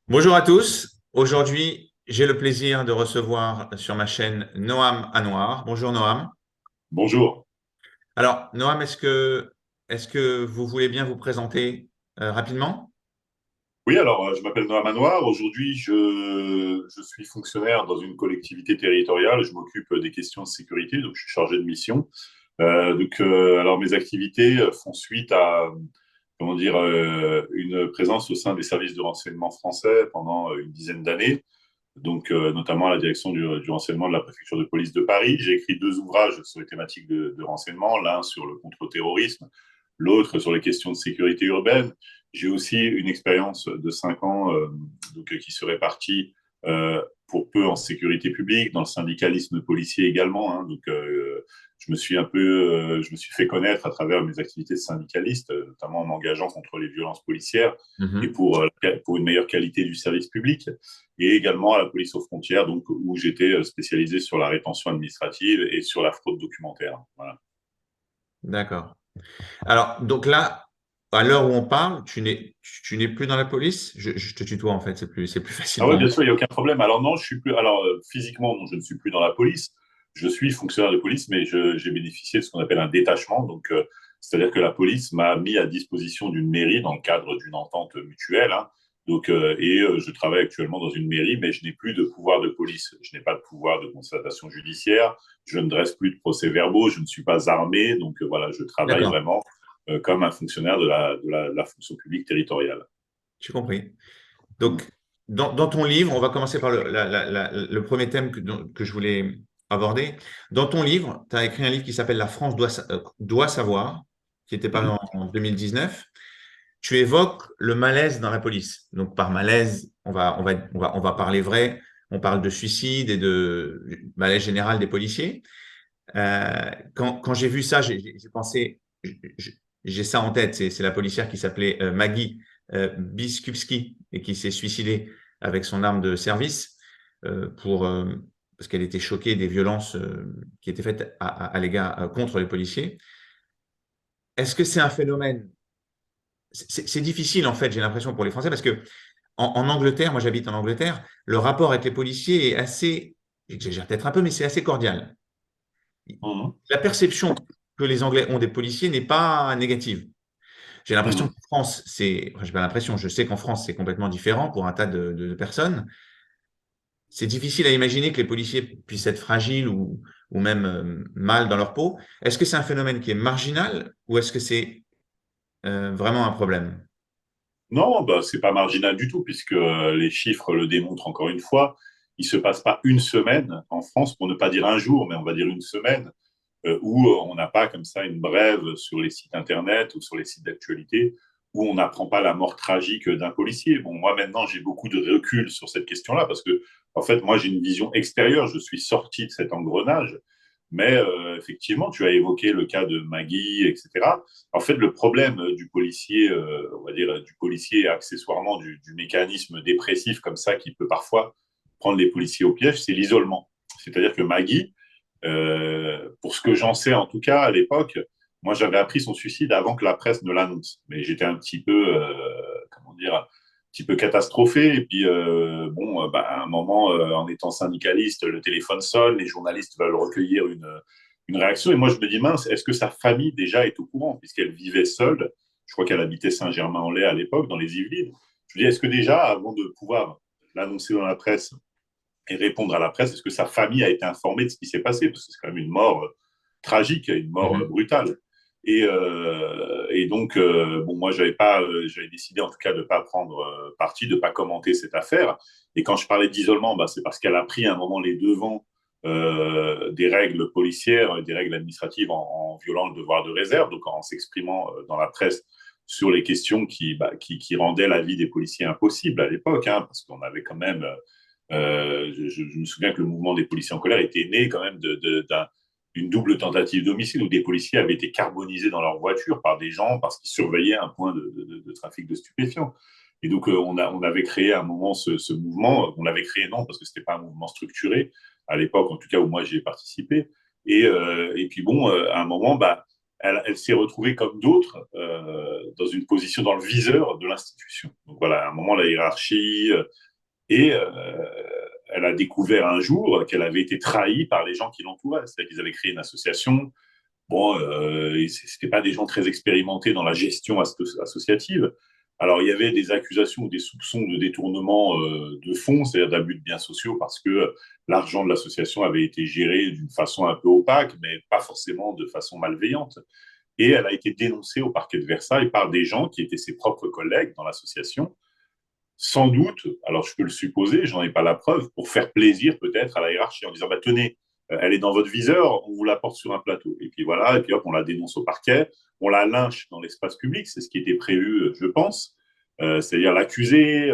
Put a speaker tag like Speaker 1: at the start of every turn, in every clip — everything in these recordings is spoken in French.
Speaker 1: Bonjour à tous. Aujourd'hui, j'ai le plaisir de recevoir sur ma chaîne Noam Anouar. Bonjour Noam.
Speaker 2: Bonjour.
Speaker 1: Alors Noam, est-ce que vous voulez bien vous présenter rapidement?
Speaker 2: Oui, alors je m'appelle Noah Manoir. Aujourd'hui, je suis fonctionnaire dans une collectivité territoriale. Je m'occupe des questions de sécurité, donc je suis chargé de mission. Alors mes activités font suite à, comment dire, une présence au sein des services de renseignement français pendant une dizaine d'années. Donc notamment à la direction du renseignement de la préfecture de police de Paris. J'ai écrit deux ouvrages sur les thématiques de renseignement, l'un sur le contre-terrorisme, l'autre sur les questions de sécurité urbaine. J'ai aussi une expérience de 5 ans qui se répartit pour peu en sécurité publique, dans le syndicalisme policier également. Je me suis fait connaître à travers mes activités de syndicaliste, notamment en m'engageant contre les violences policières et
Speaker 1: Mhm.
Speaker 2: pour une meilleure qualité du service public, et également à la police aux frontières, donc où j'étais spécialisé sur la rétention administrative et sur la fraude documentaire. Voilà.
Speaker 1: D'accord. Alors, donc là, à l'heure où on parle, tu n'es plus dans la police? Je te tutoie en fait, c'est plus facile
Speaker 2: Ah oui,
Speaker 1: pour
Speaker 2: bien
Speaker 1: moi.
Speaker 2: sûr, il n'y a aucun problème. Alors non, je suis plus. Alors physiquement, non, je ne suis plus dans la police. Je suis fonctionnaire de police, mais j'ai bénéficié de ce qu'on appelle un détachement. C'est-à-dire que la police m'a mis à disposition d'une mairie dans le cadre d'une entente mutuelle, hein. Je travaille actuellement dans une mairie, mais je n'ai plus de pouvoir de police. Je n'ai pas de pouvoir de constatation judiciaire. Je ne dresse plus de procès-verbaux. Je ne suis pas armé. Voilà, je travaille
Speaker 1: D'accord,
Speaker 2: vraiment comme un fonctionnaire de la fonction publique territoriale.
Speaker 1: j'ai compris.
Speaker 2: Mm.
Speaker 1: Donc, dans ton livre, on va commencer par le premier thème que je voulais aborder. Dans ton livre, tu as écrit un livre qui s'appelle La France doit savoir, qui était paru
Speaker 2: Mhm.
Speaker 1: en 2019. Tu évoques le malaise dans la police. Donc, par malaise, on va parler vrai. On parle de suicide et de malaise général des policiers. Quand j'ai vu ça, j'ai pensé, j'ai ça en tête. C'est la policière qui s'appelait Maggie Biskupski et qui s'est suicidée avec son arme de service parce qu'elle était choquée des violences qui étaient faites à l'égard contre les policiers. Est-ce que c'est un phénomène? C'est difficile en fait, j'ai l'impression pour les Français parce que en Angleterre, moi j'habite en Angleterre, le rapport avec les policiers est assez, j'exagère peut-être un peu, mais c'est assez cordial.
Speaker 2: Mhm.
Speaker 1: La perception que les Anglais ont des policiers n'est pas négative. J'ai l'impression
Speaker 2: Mhm.
Speaker 1: qu'en France, enfin, j'ai pas l'impression, je sais qu'en France, c'est complètement différent pour un tas de personnes. C'est difficile à imaginer que les policiers puissent être fragiles ou même mal dans leur peau. Est-ce que c'est un phénomène qui est marginal ou est-ce que c'est vraiment un problème?
Speaker 2: Non, bah, c'est pas marginal du tout, puisque les chiffres le démontrent encore une fois. Il se passe pas une semaine en France, pour ne pas dire un jour, mais on va dire une semaine, où on n'a pas comme ça une brève sur les sites internet ou sur les sites d'actualité, où on n'apprend pas la mort tragique d'un policier. Bon, moi maintenant, j'ai beaucoup de recul sur cette question-là, parce que, en fait, moi, j'ai une vision extérieure. Je suis sorti de cet engrenage. Mais effectivement, tu as évoqué le cas de Maggie, etc. En fait, le problème du policier, on va dire du policier et accessoirement du mécanisme dépressif comme ça qui peut parfois prendre les policiers au piège, c'est l'isolement. C'est-à-dire que Maggie, pour ce que j'en sais en tout cas à l'époque, moi j'avais appris son suicide avant que la presse ne l'annonce. Mais j'étais un petit peu, comment dire, un petit peu catastrophé. Et puis, à un moment, en étant syndicaliste, le téléphone sonne, les journalistes veulent recueillir une réaction. Et moi, je me dis, mince, est-ce que sa famille déjà est au courant, puisqu'elle vivait seule? Je crois qu'elle habitait Saint-Germain-en-Laye à l'époque, dans les Yvelines. Je me dis, est-ce que déjà, avant de pouvoir l'annoncer dans la presse et répondre à la presse, est-ce que sa famille a été informée de ce qui s'est passé? Parce que c'est quand même une mort tragique, une mort
Speaker 1: Mhm.
Speaker 2: brutale. Moi, j'avais décidé en tout cas de ne pas prendre parti, de ne pas commenter cette affaire. Et quand je parlais d'isolement, bah, c'est parce qu'elle a pris à un moment les devants des règles policières, des règles administratives en violant le devoir de réserve, donc en s'exprimant dans la presse sur les questions qui rendaient la vie des policiers impossible à l'époque, hein, parce qu'on avait quand même je me souviens que le mouvement des policiers en colère était né quand même d'une double tentative d'homicide où des policiers avaient été carbonisés dans leur voiture par des gens parce qu'ils surveillaient un point de trafic de stupéfiants. Et donc, on avait créé à un moment ce mouvement. On l'avait créé, non, parce que ce n'était pas un mouvement structuré, à l'époque, en tout cas, où moi, j'y ai participé. À un moment, bah, elle s'est retrouvée comme d'autres dans une position dans le viseur de l'institution. Donc voilà, à un moment, la hiérarchie et elle a découvert un jour qu'elle avait été trahie par les gens qui l'entouraient. C'est-à-dire qu'ils avaient créé une association. Bon, c'était pas des gens très expérimentés dans la gestion associative. Alors, il y avait des accusations ou des soupçons de détournement de fonds, c'est-à-dire d'abus de biens sociaux, parce que l'argent de l'association avait été géré d'une façon un peu opaque, mais pas forcément de façon malveillante. Et elle a été dénoncée au parquet de Versailles par des gens qui étaient ses propres collègues dans l'association, sans doute, alors je peux le supposer, j'en ai pas la preuve, pour faire plaisir peut-être à la hiérarchie en disant bah, tenez, elle est dans votre viseur, on vous la porte sur un plateau. Et puis voilà, et puis hop, on la dénonce au parquet, on la lynche dans l'espace public, c'est ce qui était prévu, je pense, c'est-à-dire l'accuser,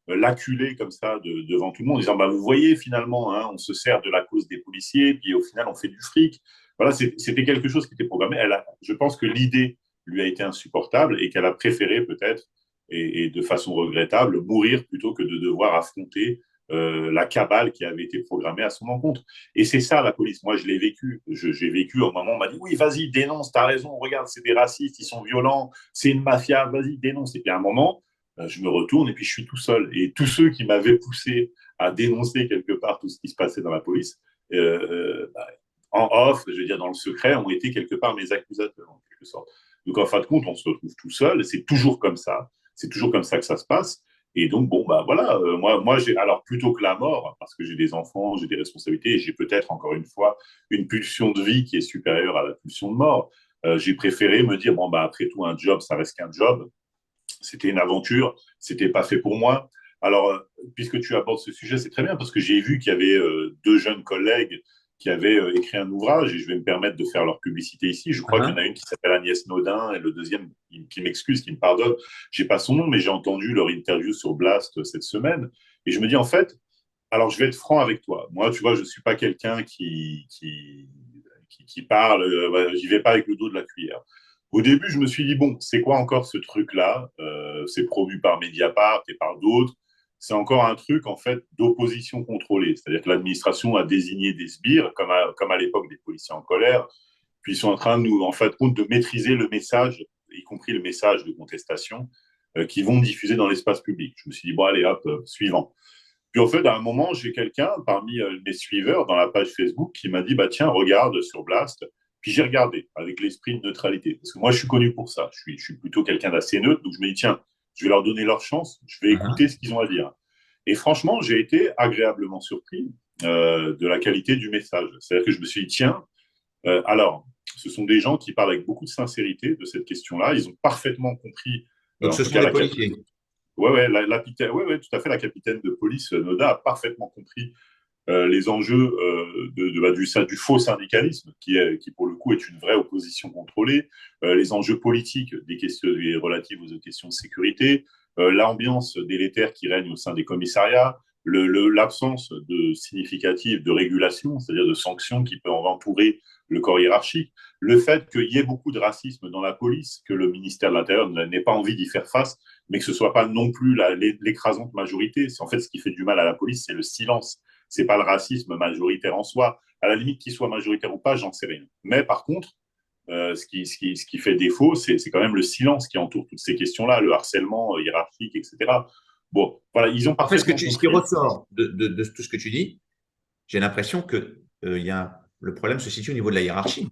Speaker 2: l'acculer comme ça devant tout le monde, en disant bah, vous voyez finalement, hein, on se sert de la cause des policiers, puis au final on fait du fric. Voilà, c'était quelque chose qui était programmé. Je pense que l'idée lui a été insupportable et qu'elle a préféré peut-être et de façon regrettable, mourir plutôt que de devoir affronter la cabale qui avait été programmée à son encontre. Et c'est ça la police. Moi, je l'ai vécu. J'ai vécu au moment où on m'a dit oui, vas-y, dénonce, t'as raison, regarde, c'est des racistes, ils sont violents, c'est une mafia, vas-y, dénonce. Et puis à un moment, je me retourne et puis je suis tout seul. Et tous ceux qui m'avaient poussé à dénoncer quelque part tout ce qui se passait dans la police, bah, en off, je veux dire dans le secret, ont été quelque part mes accusateurs, en quelque sorte. Donc en fin de compte, on se retrouve tout seul. C'est toujours comme ça. C'est toujours comme ça que ça se passe. Et donc, bon, bah voilà, moi j'ai, alors plutôt que la mort, parce que j'ai des enfants, j'ai des responsabilités, et j'ai peut-être encore une fois une pulsion de vie qui est supérieure à la pulsion de mort, j'ai préféré me dire, bon, bah après tout, un job, ça reste qu'un job. C'était une aventure, c'était pas fait pour moi. Alors, puisque tu abordes ce sujet, c'est très bien, parce que j'ai vu qu'il y avait deux jeunes collègues qui avaient écrit un ouvrage, et je vais me permettre de faire leur publicité ici. Je crois qu'il y en a une qui s'appelle Agnès Naudin, et le deuxième, qui m'excuse, qui me pardonne, j'ai pas son nom, mais j'ai entendu leur interview sur Blast cette semaine, et je me dis, en fait, alors je vais être franc avec toi. Moi, tu vois, je suis pas quelqu'un qui parle, j'y vais pas avec le dos de la cuillère. Au début, je me suis dit, bon, c'est quoi encore ce truc-là C'est promu par Mediapart et par d'autres. C'est encore un truc, en fait, d'opposition contrôlée. C'est-à-dire que l'administration a désigné des sbires, comme à l'époque des policiers en colère, puis ils sont en train de nous, en fait, compte de maîtriser le message, y compris le message de contestation, qui vont diffuser dans l'espace public. Je me suis dit, bon, allez, hop, suivant. Puis en fait, à un moment, j'ai quelqu'un parmi mes suiveurs dans la page Facebook qui m'a dit, bah tiens, regarde sur Blast. Puis j'ai regardé avec l'esprit de neutralité. Parce que moi, je suis connu pour ça. Je suis plutôt quelqu'un d'assez neutre. Donc je me dis, tiens, je vais leur donner leur chance. Je vais écouter ce qu'ils ont à dire. Et franchement, j'ai été agréablement surpris de la qualité du message. C'est-à-dire que je me suis dit, tiens, alors, ce sont des gens qui parlent avec beaucoup de sincérité de cette question-là. Ils ont parfaitement compris,
Speaker 1: Donc,
Speaker 2: en
Speaker 1: ce
Speaker 2: tout
Speaker 1: sont
Speaker 2: cas,
Speaker 1: des policiers.
Speaker 2: tout à fait, la capitaine de police, Noda, a parfaitement compris les enjeux du faux syndicalisme, qui pour le coup est une vraie opposition contrôlée, les enjeux politiques des questions relatives aux questions de sécurité, l'ambiance délétère qui règne au sein des commissariats, l'absence significative de régulation, c'est-à-dire de sanctions qui peuvent entourer le corps hiérarchique, le fait qu'il y ait beaucoup de racisme dans la police, que le ministère de l'Intérieur n'ait pas envie d'y faire face, mais que ce ne soit pas non plus l'écrasante majorité. C'est en fait ce qui fait du mal à la police, c'est le silence. C'est pas le racisme majoritaire en soi. À la limite, qu'il soit majoritaire ou pas, j'en sais rien. Mais par contre, ce qui fait défaut, c'est quand même le silence qui entoure toutes ces questions-là, le harcèlement hiérarchique, etc. Bon, voilà, ils ont
Speaker 1: En fait,
Speaker 2: parfaitement
Speaker 1: ce qui
Speaker 2: compris.
Speaker 1: ressort de tout ce que tu dis, j'ai l'impression que le problème se situe au niveau de la hiérarchie.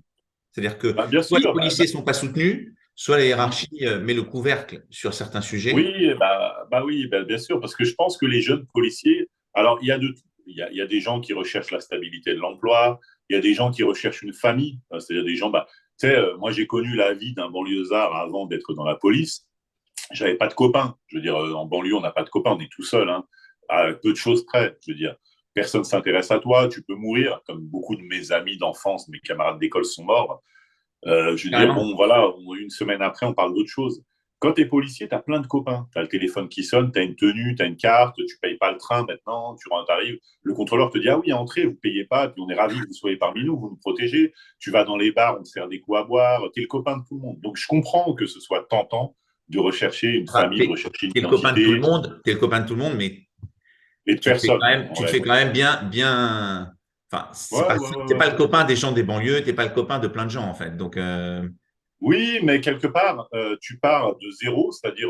Speaker 1: C'est-à-dire que
Speaker 2: Bah, bien
Speaker 1: soit les
Speaker 2: sûr,
Speaker 1: policiers ne sont pas soutenus, soit la hiérarchie met le couvercle sur certains sujets.
Speaker 2: oui, oui, bien sûr, parce que je pense que les jeunes policiers, alors il y a de tout. Il y a des gens qui recherchent la stabilité de l'emploi, il y a des gens qui recherchent une famille, c'est-à-dire des gens, tu sais, moi j'ai connu la vie d'un banlieusard avant d'être dans la police. J'avais pas de copains. Je veux dire, en banlieue, on n'a pas de copains, on est tout seul, hein, à peu de choses près. Je veux dire, personne s'intéresse à toi, tu peux mourir, comme beaucoup de mes amis d'enfance, mes camarades d'école sont morts. Je veux dire,
Speaker 1: Carrément.
Speaker 2: bon, voilà, une semaine après, on parle d'autre chose. Quand tu es policier, tu as plein de copains. Tu as le téléphone qui sonne, tu as une tenue, tu as une carte, tu payes pas le train maintenant, tu rentres, arrives. Le contrôleur te dit, ah oui, entrez, vous payez pas, puis on est ravis que vous soyez parmi nous, vous nous protégez. Tu vas dans les bars, on te sert des coups à boire, tu es le copain de tout le monde. Donc je comprends que ce soit tentant de rechercher une
Speaker 1: Enfin,
Speaker 2: famille, de rechercher une
Speaker 1: t'es le copain de tout le
Speaker 2: identité,
Speaker 1: monde, t'es le copain de tout le monde, mais
Speaker 2: et de personne, en
Speaker 1: tu te fais quand
Speaker 2: réalité.
Speaker 1: même bien. Enfin,
Speaker 2: Ouais, ouais, ouais,
Speaker 1: t'es
Speaker 2: ouais.
Speaker 1: pas le copain des gens des banlieues, t'es pas le copain de plein de gens en fait. Donc,
Speaker 2: Oui, mais quelque part, tu pars de zéro, c'est-à-dire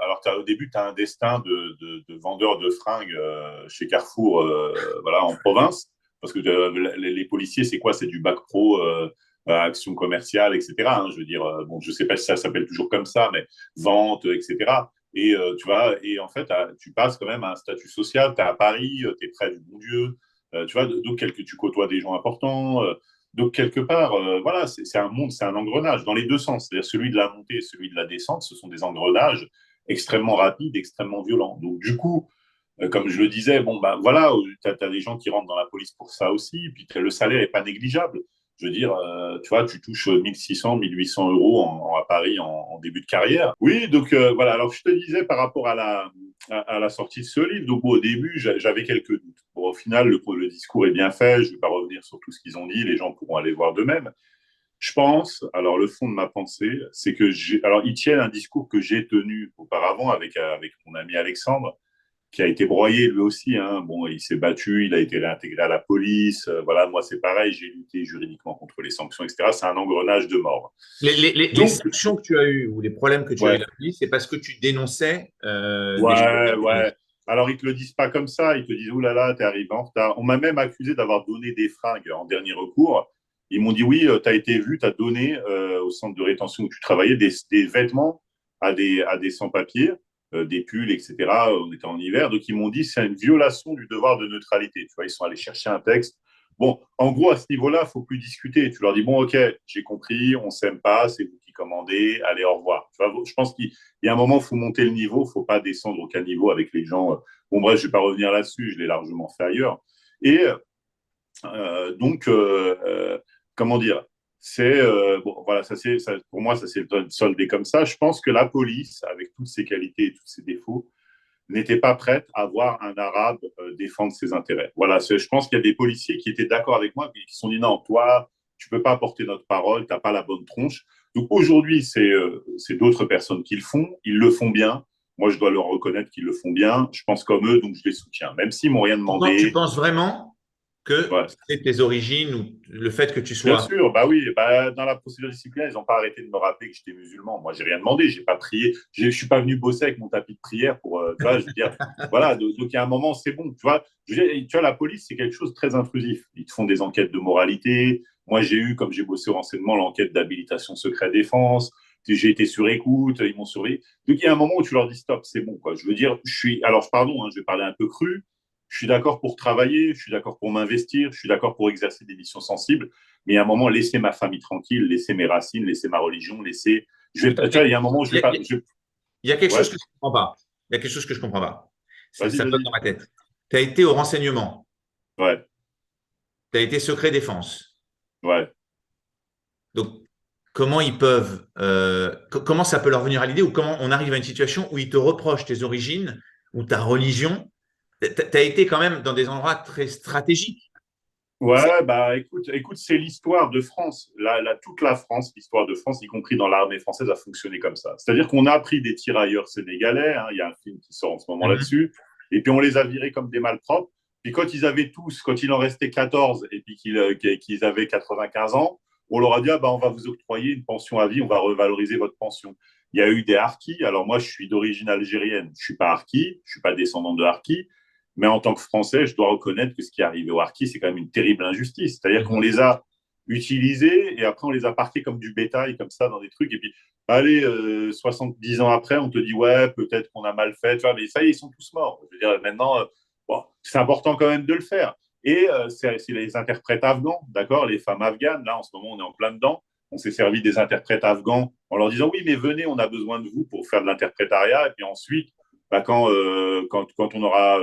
Speaker 2: alors au début, tu as un destin de vendeur de fringues chez Carrefour, voilà, en province, parce que les policiers, c'est quoi? C'est du bac pro, action commerciale, etc., hein, je veux dire, bon, je sais pas si ça s'appelle toujours comme ça, mais vente, etc. Et tu vois, et en fait, tu passes quand même à un statut social. Tu es à Paris, tu es près du bon Dieu, tu vois, donc tu côtoies des gens importants. Donc, quelque part, voilà, c'est un monde, c'est un engrenage dans les deux sens. C'est-à-dire celui de la montée et celui de la descente, ce sont des engrenages extrêmement rapides, extrêmement violents. Donc, du coup, comme je le disais, bon, ben voilà, tu as des gens qui rentrent dans la police pour ça aussi, et puis le salaire n'est pas négligeable. Je veux dire, tu vois, tu touches 1600, 1800 euros à Paris en début de carrière. Oui, donc voilà, alors je te disais par rapport à la sortie de ce livre, donc bon, au début, j'avais quelques doutes. Bon, au final, le discours est bien fait, je ne vais pas revenir sur tout ce qu'ils ont dit, les gens pourront aller voir d'eux-mêmes. Je pense, alors le fond de ma pensée, c'est que alors ils tiennent un discours que j'ai tenu auparavant avec mon ami Alexandre, qui a été broyé lui aussi. Hein. Bon, il s'est battu, il a été réintégré à la police. Voilà, moi c'est pareil, j'ai lutté juridiquement contre les sanctions, etc. C'est un engrenage de mort.
Speaker 1: Les
Speaker 2: Donc,
Speaker 1: sanctions que tu as eues ou les problèmes que tu as eu
Speaker 2: ouais,
Speaker 1: la police, c'est parce que tu dénonçais des
Speaker 2: ouais,
Speaker 1: choses.
Speaker 2: ouais. Alors, ils te le disent pas comme ça. Ils te disent, ouh là là, t'es arrivé en retard. On m'a même accusé d'avoir donné des fringues en dernier recours. Ils m'ont dit, oui, tu as été vu, tu as donné au centre de rétention où tu travaillais des vêtements à des sans-papiers, des pulls, etc. On était en hiver. Donc, ils m'ont dit, c'est une violation du devoir de neutralité. Tu vois, ils sont allés chercher un texte. Bon, en gros, à ce niveau-là, il ne faut plus discuter. Tu leur dis, bon, OK, j'ai compris, on ne s'aime pas, c'est vous qui commandez, allez, au revoir. Tu vois, je pense qu'il y a un moment, il faut monter le niveau, il ne faut pas descendre au caniveau avec les gens. Bon, bref, je ne vais pas revenir là-dessus, je l'ai largement fait ailleurs. Et donc, comment dire, c'est bon, voilà, pour moi, ça s'est soldé comme ça. Je pense que la police, avec toutes ses qualités et tous ses défauts, n'était pas prête à voir un arabe défendre ses intérêts. Voilà, je pense qu'il y a des policiers qui étaient d'accord avec moi, qui se sont dit non, toi, tu peux pas porter notre parole, tu n'as pas la bonne tronche. Donc aujourd'hui, c'est d'autres personnes qui le font, ils le font bien. Moi, je dois leur reconnaître qu'ils le font bien. Je pense comme eux, donc je les soutiens, même s'ils m'ont rien
Speaker 1: Tu
Speaker 2: demandé.
Speaker 1: penses vraiment que
Speaker 2: Ouais.
Speaker 1: c'est tes origines ou le fait que tu
Speaker 2: Bien
Speaker 1: sois…
Speaker 2: sûr, bah oui, bah, dans la procédure disciplinaire, ils n'ont pas arrêté de me rappeler que j'étais musulman. Moi, j'ai rien demandé, j'ai pas prié, je suis pas venu bosser avec mon tapis de prière pour, tu vois, je veux dire, voilà, donc il y a un moment, c'est bon, tu vois, tu vois, la police, c'est quelque chose de très intrusif. Ils te font des enquêtes de moralité. Moi, j'ai eu, comme j'ai bossé au renseignement, l'enquête d'habilitation secret défense. J'ai été sur écoute, ils m'ont surveillé. Donc, il y a un moment où tu leur dis stop, c'est bon, quoi. Je veux dire, alors, pardon, hein, je vais parler un peu cru. Je suis d'accord pour travailler, je suis d'accord pour m'investir, je suis d'accord pour exercer des missions sensibles. Mais il y a un moment, laissez ma famille tranquille, laissez mes racines, laissez ma religion, laissez.
Speaker 1: Tout à
Speaker 2: Tu vois, il y
Speaker 1: fait.
Speaker 2: a un moment où je vais pas.
Speaker 1: Il y a quelque chose
Speaker 2: Ouais,
Speaker 1: que je ne comprends pas. Il y a quelque chose que je ne comprends pas.
Speaker 2: vas-y,
Speaker 1: Ça flotte
Speaker 2: vas-y.
Speaker 1: dans ma tête. Tu as été au renseignement,
Speaker 2: Ouais,
Speaker 1: tu as été secret défense.
Speaker 2: ouais.
Speaker 1: Donc, comment ils peuvent, comment ça peut leur venir à l'idée ou comment on arrive à une situation où ils te reprochent tes origines ou ta religion. Tu as été quand même dans des endroits très stratégiques.
Speaker 2: Ouais, bah écoute, c'est l'histoire de France. Toute la France, l'histoire de France, y compris dans l'armée française, a fonctionné comme ça. C'est-à-dire qu'on a pris des tirailleurs sénégalais, hein, il y a un film qui sort en ce moment
Speaker 1: Mhm.
Speaker 2: là-dessus, et puis on les a virés comme des malpropres. Puis quand ils avaient tous, quand il en restait 14 et puis qu'ils avaient 95 ans, on leur a dit, ah, bah, on va vous octroyer une pension à vie, on va revaloriser votre pension. Il y a eu des harkis. Alors moi, je suis d'origine algérienne. Je suis pas harki, je suis pas descendant de harkis. Mais en tant que Français, je dois reconnaître que ce qui est arrivé aux Harkis, c'est quand même une terrible injustice. C'est-à-dire qu'on
Speaker 1: Mhm.
Speaker 2: les a utilisés et après on les a parqués comme du bétail, comme ça, dans des trucs. Et puis, allez, 70 ans après, on te dit, ouais, peut-être qu'on a mal fait. Tu vois, mais ça y est, ils sont tous morts. Je veux dire, maintenant, bon, c'est important quand même de le faire. Et c'est les interprètes afghans, d'accord, les femmes afghanes. Là, en ce moment, on est en plein dedans. On s'est servi des interprètes afghans en leur disant, oui, mais venez, on a besoin de vous pour faire de l'interprétariat. Et puis ensuite, bah, quand on aura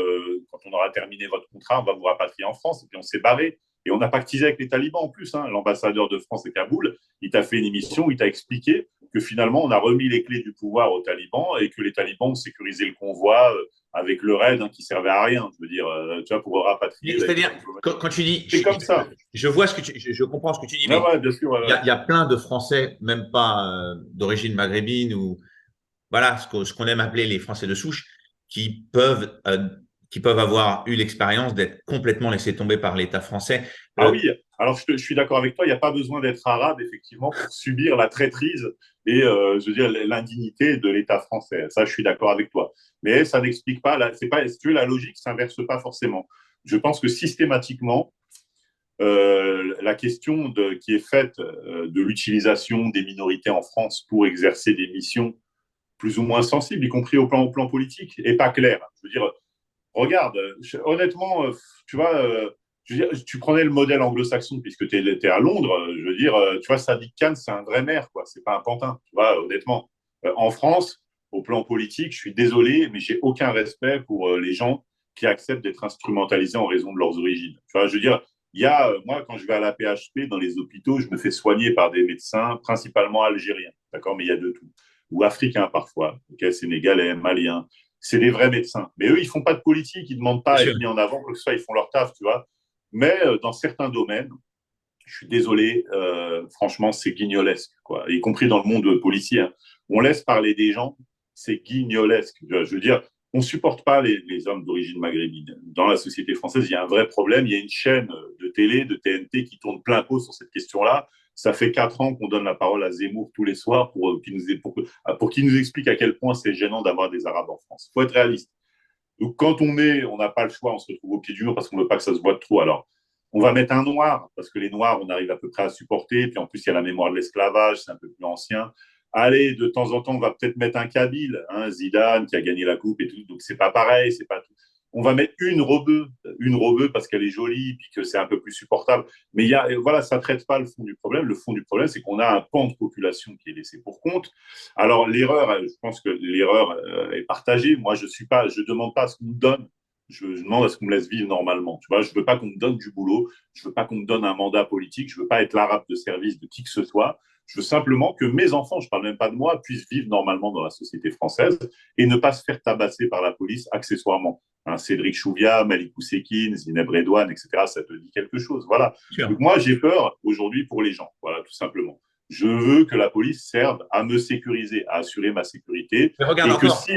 Speaker 2: terminé votre contrat, on va vous rapatrier en France. Et puis on s'est barré. Et on a pactisé avec les talibans en plus. Hein. L'ambassadeur de France à Kaboul, il t'a fait une émission, il t'a expliqué que finalement, on a remis les clés du pouvoir aux talibans et que les talibans ont sécurisé le convoi avec le raid hein, qui servait à rien. Je veux dire, tu vois, pour rapatrier avec
Speaker 1: C'est-à-dire,
Speaker 2: la diplomatie.
Speaker 1: quand tu dis,
Speaker 2: C'est comme ça.
Speaker 1: je vois ce que je comprends ce que tu dis,
Speaker 2: Ah
Speaker 1: mais
Speaker 2: ouais, bien sûr. Ouais, ouais.
Speaker 1: il y a plein de Français, même pas d'origine maghrébine ou voilà ce qu'on aime appeler les Français de souche, qui peuvent, euh, qui peuvent avoir eu l'expérience d'être complètement laissés tomber par l'État français.
Speaker 2: Ah oui, Alors, je suis d'accord avec toi, il n'y a pas besoin d'être arabe, effectivement, pour subir la traîtrise et, je veux dire, l'indignité de l'État français. Ça, je suis d'accord avec toi. Mais ça n'explique pas, c'est pas, si tu veux, la logique ne s'inverse pas forcément. Je pense que systématiquement, la question qui est faite de l'utilisation des minorités en France pour exercer des missions plus ou moins sensibles, y compris au plan politique, est pas claire. Je veux dire, regarde, honnêtement, tu vois, je veux dire, tu prenais le modèle anglo-saxon puisque tu es à Londres, je veux dire, tu vois, Sadiq Khan, c'est un vrai maire, quoi, c'est pas un pantin, tu vois, honnêtement. En France, au plan politique, je suis désolé, mais j'ai aucun respect pour les gens qui acceptent d'être instrumentalisés en raison de leurs origines. Tu vois, je veux dire, il y a, moi, quand je vais à la PHP, dans les hôpitaux, je me fais soigner par des médecins, principalement algériens, d'accord, mais il y a de tout. Ou africains parfois, okay, sénégalais, maliens, c'est des vrais médecins. Mais eux, ils font pas de politique, ils ne demandent pas
Speaker 1: Bien
Speaker 2: à
Speaker 1: sûr.
Speaker 2: être mis en avant, que ce soit, ils font leur taf, tu vois. Mais dans certains domaines, je suis désolé, franchement, c'est guignolesque, quoi. Y compris dans le monde policier, hein. On laisse parler des gens, c'est guignolesque. Je veux dire, on ne supporte pas les hommes d'origine maghrébine. Dans la société française, il y a un vrai problème. Il y a une chaîne de télé, de TNT, qui tourne plein pot sur cette question-là. Ça fait 4 ans qu'on donne la parole à Zemmour tous les soirs pour qu'il nous explique à quel point c'est gênant d'avoir des Arabes en France. Il faut être réaliste. Donc, quand on n'a pas le choix, on se retrouve au pied du mur parce qu'on ne veut pas que ça se voit trop. Alors, on va mettre un noir, parce que les noirs, on arrive à peu près à supporter. Puis en plus, il y a la mémoire de l'esclavage, c'est un peu plus ancien. Allez, de temps en temps, on va peut-être mettre un Kabyle, hein, Zidane, qui a gagné la coupe et tout. Donc, c'est pas pareil, c'est pas tout. On va mettre une rebeu parce qu'elle est jolie, puis que c'est un peu plus supportable. Mais voilà, ça ne traite pas le fond du problème. Le fond du problème, c'est qu'on a un pan de population qui est laissé pour compte. Alors, l'erreur, je pense que l'erreur est partagée. Moi, je demande pas à ce qu'on me donne. Je demande à ce qu'on me laisse vivre normalement. Tu vois, je veux pas qu'on me donne du boulot. Je veux pas qu'on me donne un mandat politique. Je veux pas être l'arabe de service de qui que ce soit. Je veux simplement que mes enfants, je parle même pas de moi, puissent vivre normalement dans la société française et ne pas se faire tabasser par la police accessoirement. Hein, Cédric Chouviat, Malik Oussekine, Zineb Redouane, etc. Ça te dit quelque chose. Voilà.
Speaker 1: Bien
Speaker 2: Donc
Speaker 1: sûr.
Speaker 2: moi, j'ai peur aujourd'hui pour les gens. Voilà, tout simplement. Je veux que la police serve à me sécuriser, à assurer ma sécurité,
Speaker 1: Mais regarde
Speaker 2: et que
Speaker 1: encore,
Speaker 2: si,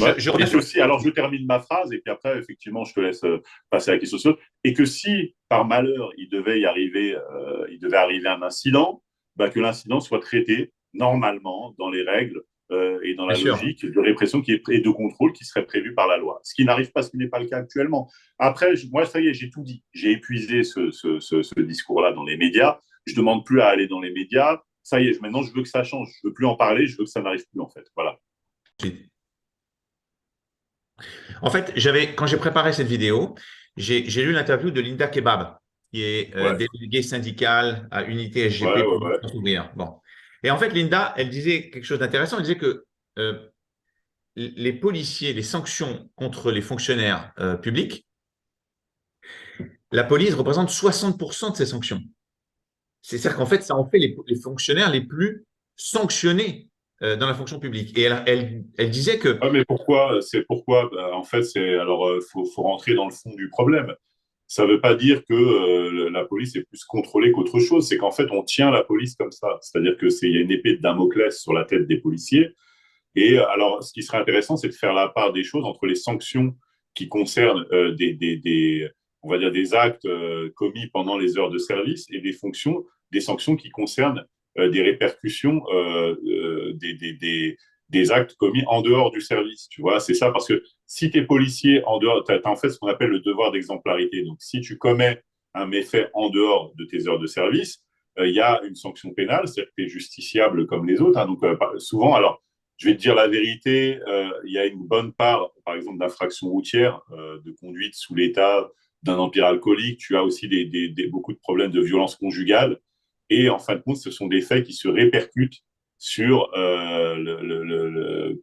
Speaker 2: ouais,
Speaker 1: je reviens
Speaker 2: et que
Speaker 1: sur.
Speaker 2: si, alors je termine ma phrase, et puis après, effectivement, je te laisse passer à la question suivante, et que si, par malheur, il devait arriver un incident, bah, que l'incident soit traité normalement dans les règles et dans
Speaker 1: Bien
Speaker 2: la
Speaker 1: sûr.
Speaker 2: logique de répression et de contrôle qui serait prévue par la loi. Ce qui n'arrive pas, ce qui n'est pas le cas actuellement. Après, moi, ça y est, j'ai tout dit. J'ai épuisé ce discours-là dans les médias. Je ne demande plus à aller dans les médias. Ça y est, maintenant, je veux que ça change. Je ne veux plus en parler. Je veux que ça n'arrive plus, en fait. Voilà.
Speaker 1: En fait, quand j'ai préparé cette vidéo, j'ai lu l'interview de Linda Kebab, qui est
Speaker 2: Ouais,
Speaker 1: déléguée syndicale à Unité
Speaker 2: ouais,
Speaker 1: SGP
Speaker 2: ouais,
Speaker 1: pour la
Speaker 2: ouais.
Speaker 1: France ouvrière. Bon. Et en fait, Linda, elle disait quelque chose d'intéressant. Elle disait que euh, les policiers, les sanctions contre les fonctionnaires publics, la police représente 60% de ces sanctions. C'est-à-dire qu'en fait, ça en fait les fonctionnaires les plus sanctionnés dans la fonction publique. Et elle disait que,
Speaker 2: Ouais, mais pourquoi? C'est pourquoi? Bah, en fait, faut rentrer dans le fond du problème. Ça ne veut pas dire que la police est plus contrôlée qu'autre chose. C'est qu'en fait, on tient la police comme ça. C'est-à-dire que il y a une épée de Damoclès sur la tête des policiers. Et alors, ce qui serait intéressant, c'est de faire la part des choses entre les sanctions qui concernent on va dire des actes commis pendant les heures de service et des sanctions qui concernent des répercussions des actes commis en dehors du service. Tu vois, c'est ça parce que si tu es policier en dehors, tu as en fait ce qu'on appelle le devoir d'exemplarité. Donc, si tu commets un méfait en dehors de tes heures de service, il y a une sanction pénale, c'est-à-dire que tu es justiciable comme les autres. Hein. Donc, souvent, alors, je vais te dire la vérité, il y a une bonne part, par exemple, d'infractions routières, de conduite sous l'état d'un empire alcoolique. Tu as aussi beaucoup de problèmes de violence conjugale. Et en fin de compte, ce sont des faits qui se répercutent sur,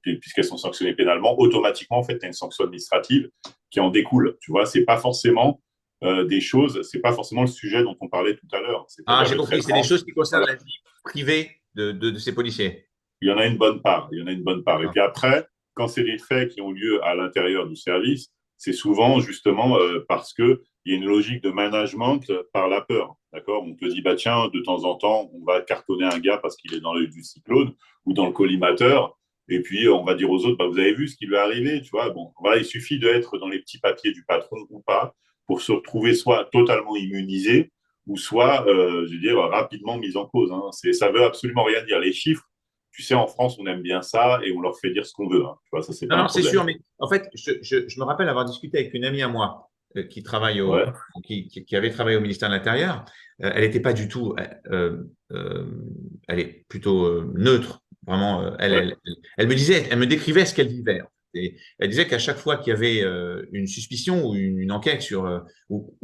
Speaker 2: puisqu'elles sont sanctionnées pénalement, automatiquement, en fait, tu as une sanction administrative qui en découle. Tu vois, c'est pas forcément c'est pas forcément le sujet dont on parlait tout à l'heure,
Speaker 1: ah,
Speaker 2: c'est-à-dire
Speaker 1: j'ai
Speaker 2: le
Speaker 1: compris, c'est des
Speaker 2: traitement.
Speaker 1: choses qui concernent
Speaker 2: Voilà.
Speaker 1: la vie privée de ces policiers.
Speaker 2: Il y en a une bonne part. Il y en a une bonne part. Et
Speaker 1: Ah,
Speaker 2: puis après, quand c'est des faits qui ont lieu à l'intérieur du service, c'est souvent justement parce qu'il y a une logique de management par la peur. D'accord. On te dit, bah, tiens, de temps en temps, on va cartonner un gars parce qu'il est dans l'œil du cyclone ou dans le collimateur. Et puis, on va dire aux autres, bah, vous avez vu ce qui lui est arrivé. Tu vois, bon, voilà, il suffit d'être dans les petits papiers du patron ou pas pour se retrouver soit totalement immunisé ou soit, je veux dire, rapidement mise en cause. Hein. Ça veut absolument rien dire. Les chiffres, tu sais, en France, on aime bien ça et on leur fait dire ce qu'on veut. Hein. Tu vois, ça, c'est
Speaker 1: Non,
Speaker 2: pas un
Speaker 1: non, c'est
Speaker 2: problème.
Speaker 1: sûr, mais en fait, je me rappelle avoir discuté avec une amie à moi qui travaille
Speaker 2: Ouais.
Speaker 1: qui avait travaillé au ministère de l'Intérieur. Elle n'était pas du tout, elle est plutôt neutre, vraiment.
Speaker 2: Ouais.
Speaker 1: Elle me disait, elle me décrivait ce qu'elle vivait. Et elle disait qu'à chaque fois qu'il y avait une suspicion ou une enquête sur ou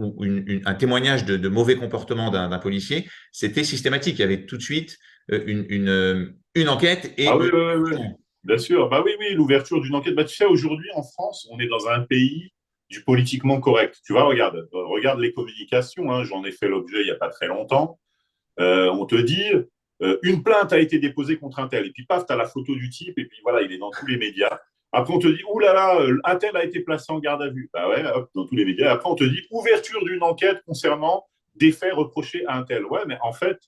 Speaker 1: un témoignage de mauvais comportement d'un policier, c'était systématique. Il y avait tout de suite une enquête
Speaker 2: Ah
Speaker 1: et
Speaker 2: oui, oui, oui, oui. Bien sûr. Bah oui, oui, l'ouverture d'une enquête. Bah, tu sais, aujourd'hui, en France, on est dans un pays du politiquement correct. Tu vois, regarde, regarde les communications. Hein, j'en ai fait l'objet il n'y a pas très longtemps. On te dit, une plainte a été déposée contre un tel. Et puis, paf, tu as la photo du type. Et puis, voilà, il est dans tous les médias. Après, on te dit, ouh là là, un tel a été placé en garde à vue. Bah ouais, hop, dans tous les médias. Après, on te dit, ouverture d'une enquête concernant des faits reprochés à un tel. Ouais, mais en fait,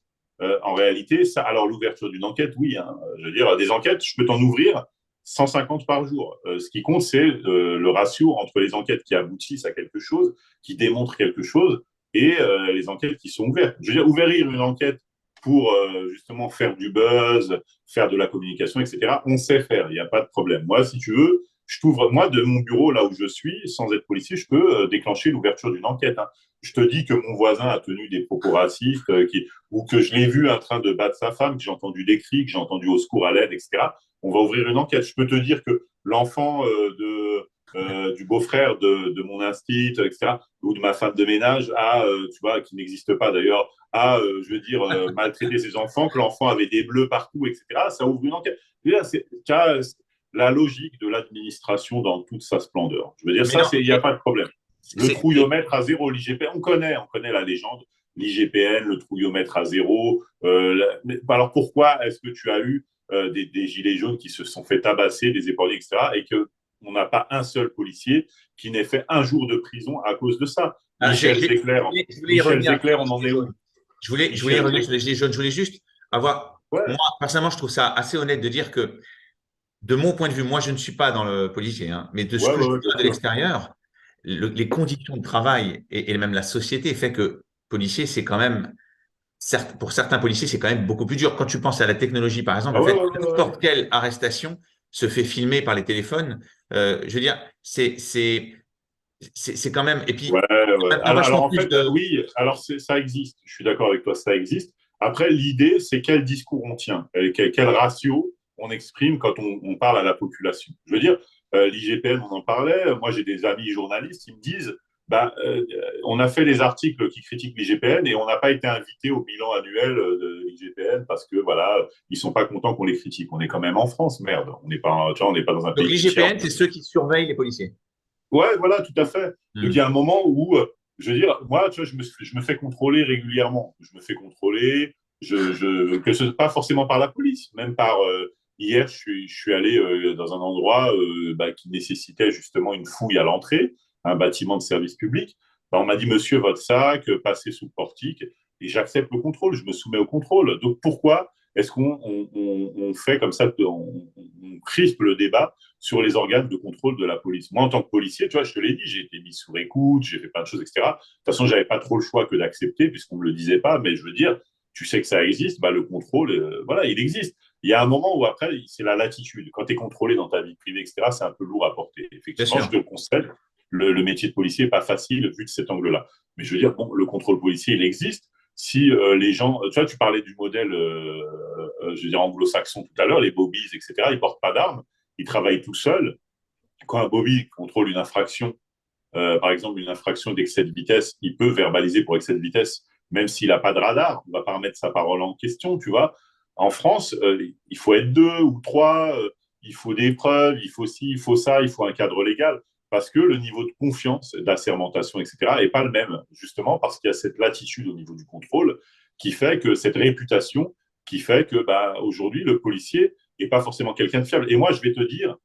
Speaker 2: en réalité, ça, alors l'ouverture d'une enquête, oui. Hein, je veux dire, des enquêtes, je peux t'en ouvrir 150 par jour. Ce qui compte, c'est le ratio entre les enquêtes qui aboutissent à quelque chose, qui démontrent quelque chose, et les enquêtes qui sont ouvertes. Je veux dire, ouvrir une enquête pour justement faire du buzz, faire de la communication, etc., on sait faire, il n'y a pas de problème. Moi, si tu veux, je t'ouvre, moi, de mon bureau, là où je suis, sans être policier, je peux déclencher l'ouverture d'une enquête. Hein. Je te dis que mon voisin a tenu des propos racistes, ou que je l'ai vu en train de battre sa femme, que j'ai entendu des cris, que j'ai entendu au secours à l'aide, etc. On va ouvrir une enquête. Je peux te dire que l'enfant du beau-frère de mon instit, etc., ou de ma femme de ménage, tu vois, qui n'existe pas d'ailleurs, je veux dire, maltraité ses enfants, que l'enfant avait des bleus partout, etc. Ça ouvre une enquête. C'est la logique de l'administration dans toute sa splendeur. Je veux dire,
Speaker 1: mais
Speaker 2: ça,
Speaker 1: non,
Speaker 2: il n'y a pas de problème. Le
Speaker 1: c'est,
Speaker 2: trouillomètre à zéro, l'IGPN, on connaît la légende, l'IGPN, le trouillomètre à zéro. Mais, alors pourquoi est-ce que tu as eu des gilets jaunes qui se sont fait tabasser, des épaulés, etc., et que on n'a pas un seul policier qui n'ait fait un jour de prison à cause de ça.
Speaker 1: ah, je voulais y
Speaker 2: Michel
Speaker 1: revenir
Speaker 2: Zecler,
Speaker 1: sur les
Speaker 2: on en
Speaker 1: gilets
Speaker 2: est où?
Speaker 1: jaunes. Je voulais y
Speaker 2: Michel
Speaker 1: revenir sur
Speaker 2: Zecler.
Speaker 1: les gilets jaunes. Je voulais juste avoir.
Speaker 2: Ouais,
Speaker 1: Moi, personnellement, je trouve ça assez honnête de dire que, de mon point de vue, moi, je ne suis pas dans le policier, hein, mais de ce
Speaker 2: ouais,
Speaker 1: que
Speaker 2: ouais,
Speaker 1: je
Speaker 2: ouais, bien
Speaker 1: vois de
Speaker 2: sûr.
Speaker 1: l'extérieur, les conditions de travail et même la société fait que policier, c'est quand même, certes, pour certains policiers, c'est quand même beaucoup plus dur. Quand tu penses à la technologie, par exemple,
Speaker 2: Ah
Speaker 1: le
Speaker 2: ouais,
Speaker 1: fait
Speaker 2: ouais,
Speaker 1: que
Speaker 2: ouais, ouais.
Speaker 1: n'importe quelle arrestation se fait filmer par les téléphones, je veux dire, c'est quand même. Et
Speaker 2: Ouais,
Speaker 1: puis,
Speaker 2: ouais.
Speaker 1: t'as
Speaker 2: Alors
Speaker 1: vachement
Speaker 2: en
Speaker 1: plus
Speaker 2: fait,
Speaker 1: de.
Speaker 2: oui, alors ça existe. Je suis d'accord avec toi, ça existe. Après, l'idée, c'est quel discours on tient, quel ratio on exprime quand on parle à la population. Je veux dire, l'IGPN, on en parlait. Moi, j'ai des amis journalistes qui me disent, bah, on a fait des articles qui critiquent l'IGPN et on n'a pas été invité au bilan annuel de l'IGPN parce que voilà, ils sont pas contents qu'on les critique. On est quand même en France, merde. On n'est pas, tu vois, on n'est pas dans un
Speaker 1: Donc,
Speaker 2: pays tiers.
Speaker 1: l'IGPN, c'est ceux qui surveillent les policiers.
Speaker 2: Ouais, voilà, tout à fait. Donc, il y
Speaker 1: Hmm.
Speaker 2: a un moment où, je veux dire, moi, tu vois, je me fais contrôler régulièrement. Je me fais contrôler, que ce soit pas forcément par la police, même par. Hier, je suis allé dans un endroit bah, qui nécessitait justement une fouille à l'entrée, un bâtiment de service public. Bah, on m'a dit, monsieur, votre sac, passez sous le portique. Et j'accepte le contrôle, je me soumets au contrôle. Donc, pourquoi est-ce qu'on fait comme ça, on crispe le débat sur les organes de contrôle de la police. Moi, en tant que policier, tu vois, je te l'ai dit, j'ai été mis sous écoute, j'ai fait plein de choses, etc. De toute façon, j'avais pas trop le choix que d'accepter puisqu'on me le disait pas, mais je veux dire, tu sais que ça existe, bah, le contrôle, voilà, il existe. Il y a un moment où après, c'est la latitude. Quand tu es contrôlé dans ta vie privée, etc., c'est un peu lourd à porter.
Speaker 1: Bien
Speaker 2: Effectivement, je
Speaker 1: sûr.
Speaker 2: te le concède, le métier de policier n'est pas facile vu de cet angle-là. Mais je veux dire, bon, le contrôle policier, il existe. Si les gens, tu vois, tu parlais du modèle, je veux dire, anglo-saxon tout à l'heure, les bobbies, etc., ils portent pas d'armes, ils travaillent tout seuls. Quand un bobby contrôle une infraction, par exemple une infraction d'excès de vitesse, il peut verbaliser pour excès de vitesse, même s'il n'a pas de radar. On ne va pas remettre sa parole en question, tu vois. En France, il faut être deux ou trois, il faut des preuves, il faut ci, il faut ça, il faut un cadre légal, parce que le niveau de confiance, d'assermentation, etc., n'est pas le même, justement parce qu'il y a cette latitude au niveau du contrôle qui fait que cette réputation, qui fait que bah, aujourd'hui, le policier n'est pas forcément quelqu'un de fiable. Et moi, je vais te dire,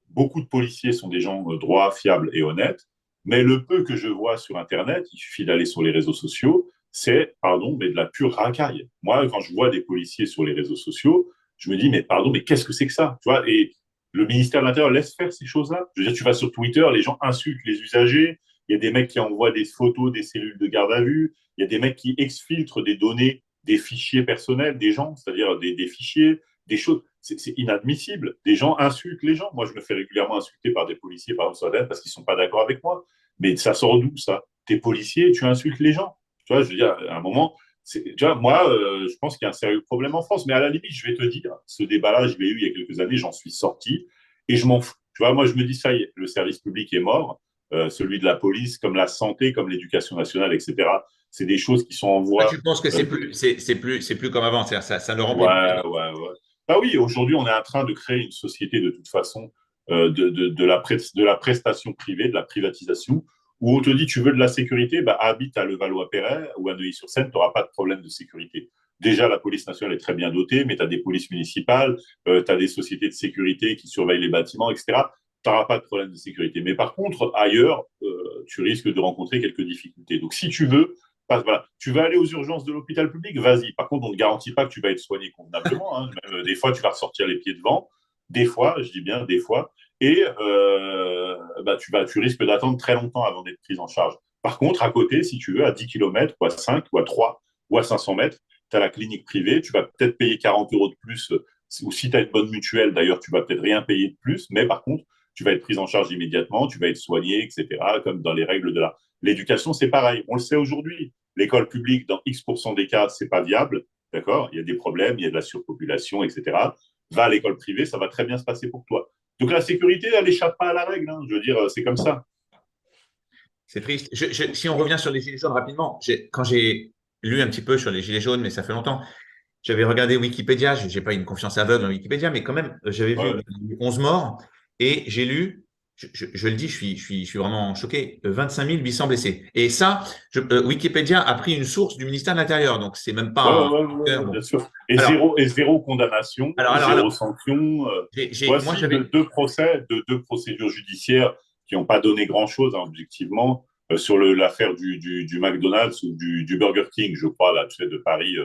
Speaker 2: beaucoup de policiers sont des gens droits, fiables et honnêtes, mais le peu que je vois sur Internet, il suffit d'aller sur les réseaux sociaux, c'est, pardon, mais de la pure racaille. Moi, quand je vois des policiers sur les réseaux sociaux, je me dis, mais pardon, mais qu'est-ce que c'est que ça, tu vois. Et le ministère de l'Intérieur laisse faire ces choses-là. Je veux dire, tu vas sur Twitter, les gens insultent les usagers, Il y a des mecs qui envoient des photos des cellules de garde à vue. Il y a des mecs qui exfiltrent des données, des fichiers personnels des gens, c'est-à-dire des fichiers, des choses. C'est inadmissible. Des gens insultent les gens. Moi, je me fais régulièrement insulter par des policiers, par exemple, sur la net, parce qu'ils ne sont pas d'accord avec moi. Mais ça sort d'où, ça? T'es policier, tu insultes les gens. Tu vois, je veux dire, à un moment, tu vois, moi, je pense qu'il y a un sérieux problème en France. Mais à la limite, je vais te dire, ce débat-là, je l'ai eu il y a quelques années, j'en suis sorti et je m'en fous. Tu vois, moi, je me dis, ça y est, le service public est mort, celui de la police, comme la santé, comme l'éducation nationale, etc. C'est des choses qui sont en
Speaker 1: Ah,
Speaker 2: voie.
Speaker 1: tu penses que c'est plus comme avant, c'est-à-dire ça ne remplit plus.
Speaker 2: Ouais, ouais, ouais. Bah oui, aujourd'hui, on est en train de créer une société de toute façon de la prestation privée, de la privatisation, où on te dit tu veux de la sécurité, bah, habite à Levallois-Perret ou à Neuilly-sur-Seine, tu n'auras pas de problème de sécurité. Déjà, la police nationale est très bien dotée, mais tu as des polices municipales, tu as des sociétés de sécurité qui surveillent les bâtiments, etc. Tu n'auras pas de problème de sécurité. Mais par contre, ailleurs, tu risques de rencontrer quelques difficultés. Donc, si tu veux, voilà. Tu vas aller aux urgences de l'hôpital public, vas-y. Par contre, on ne garantit pas que tu vas être soigné convenablement. Hein. Même, des fois, tu vas ressortir les pieds devant. Des fois, je dis bien des fois. Et bah, tu risques d'attendre très longtemps avant d'être pris en charge. Par contre, à côté, si tu veux, à 10 km, ou à 5, ou à 3, ou à 500 mètres, tu as la clinique privée. Tu vas peut-être payer 40 euros de plus. Ou si tu as une bonne mutuelle, d'ailleurs, tu vas peut-être rien payer de plus. Mais par contre, tu vas être pris en charge immédiatement. Tu vas être soigné, etc. Comme dans les règles de la. L'éducation, c'est pareil. On le sait aujourd'hui. L'école publique, dans X% des cas, c'est pas viable. D'accord? Il y a des problèmes, il y a de la surpopulation, etc. Va à l'école privée, ça va très bien se passer pour toi. Donc la sécurité, elle échappe pas à la règle. Hein. Je veux dire, c'est comme ça.
Speaker 1: C'est triste. Si on revient sur les Gilets jaunes rapidement, quand j'ai lu un petit peu sur les Gilets jaunes, mais ça fait longtemps, j'avais regardé Wikipédia, je n'ai pas une confiance aveugle dans Wikipédia, mais quand même, j'avais vu
Speaker 2: Ouais.
Speaker 1: 11 morts et j'ai lu, je le dis, je suis vraiment choqué, 25 800 blessés. Et ça, Wikipédia a pris une source du ministère de l'Intérieur, donc c'est même
Speaker 2: Ouais,
Speaker 1: pas
Speaker 2: ouais, ouais,
Speaker 1: un.
Speaker 2: ouais,
Speaker 1: Bon.
Speaker 2: bien sûr. Et
Speaker 1: Alors,
Speaker 2: zéro condamnation, zéro
Speaker 1: alors,
Speaker 2: sanction.
Speaker 1: moi
Speaker 2: Voici
Speaker 1: j'avais.
Speaker 2: deux procès, deux procédures judiciaires qui n'ont pas donné grand-chose, hein, objectivement, sur l'affaire du McDonald's ou du Burger King, je crois, là, tu sais, de Paris,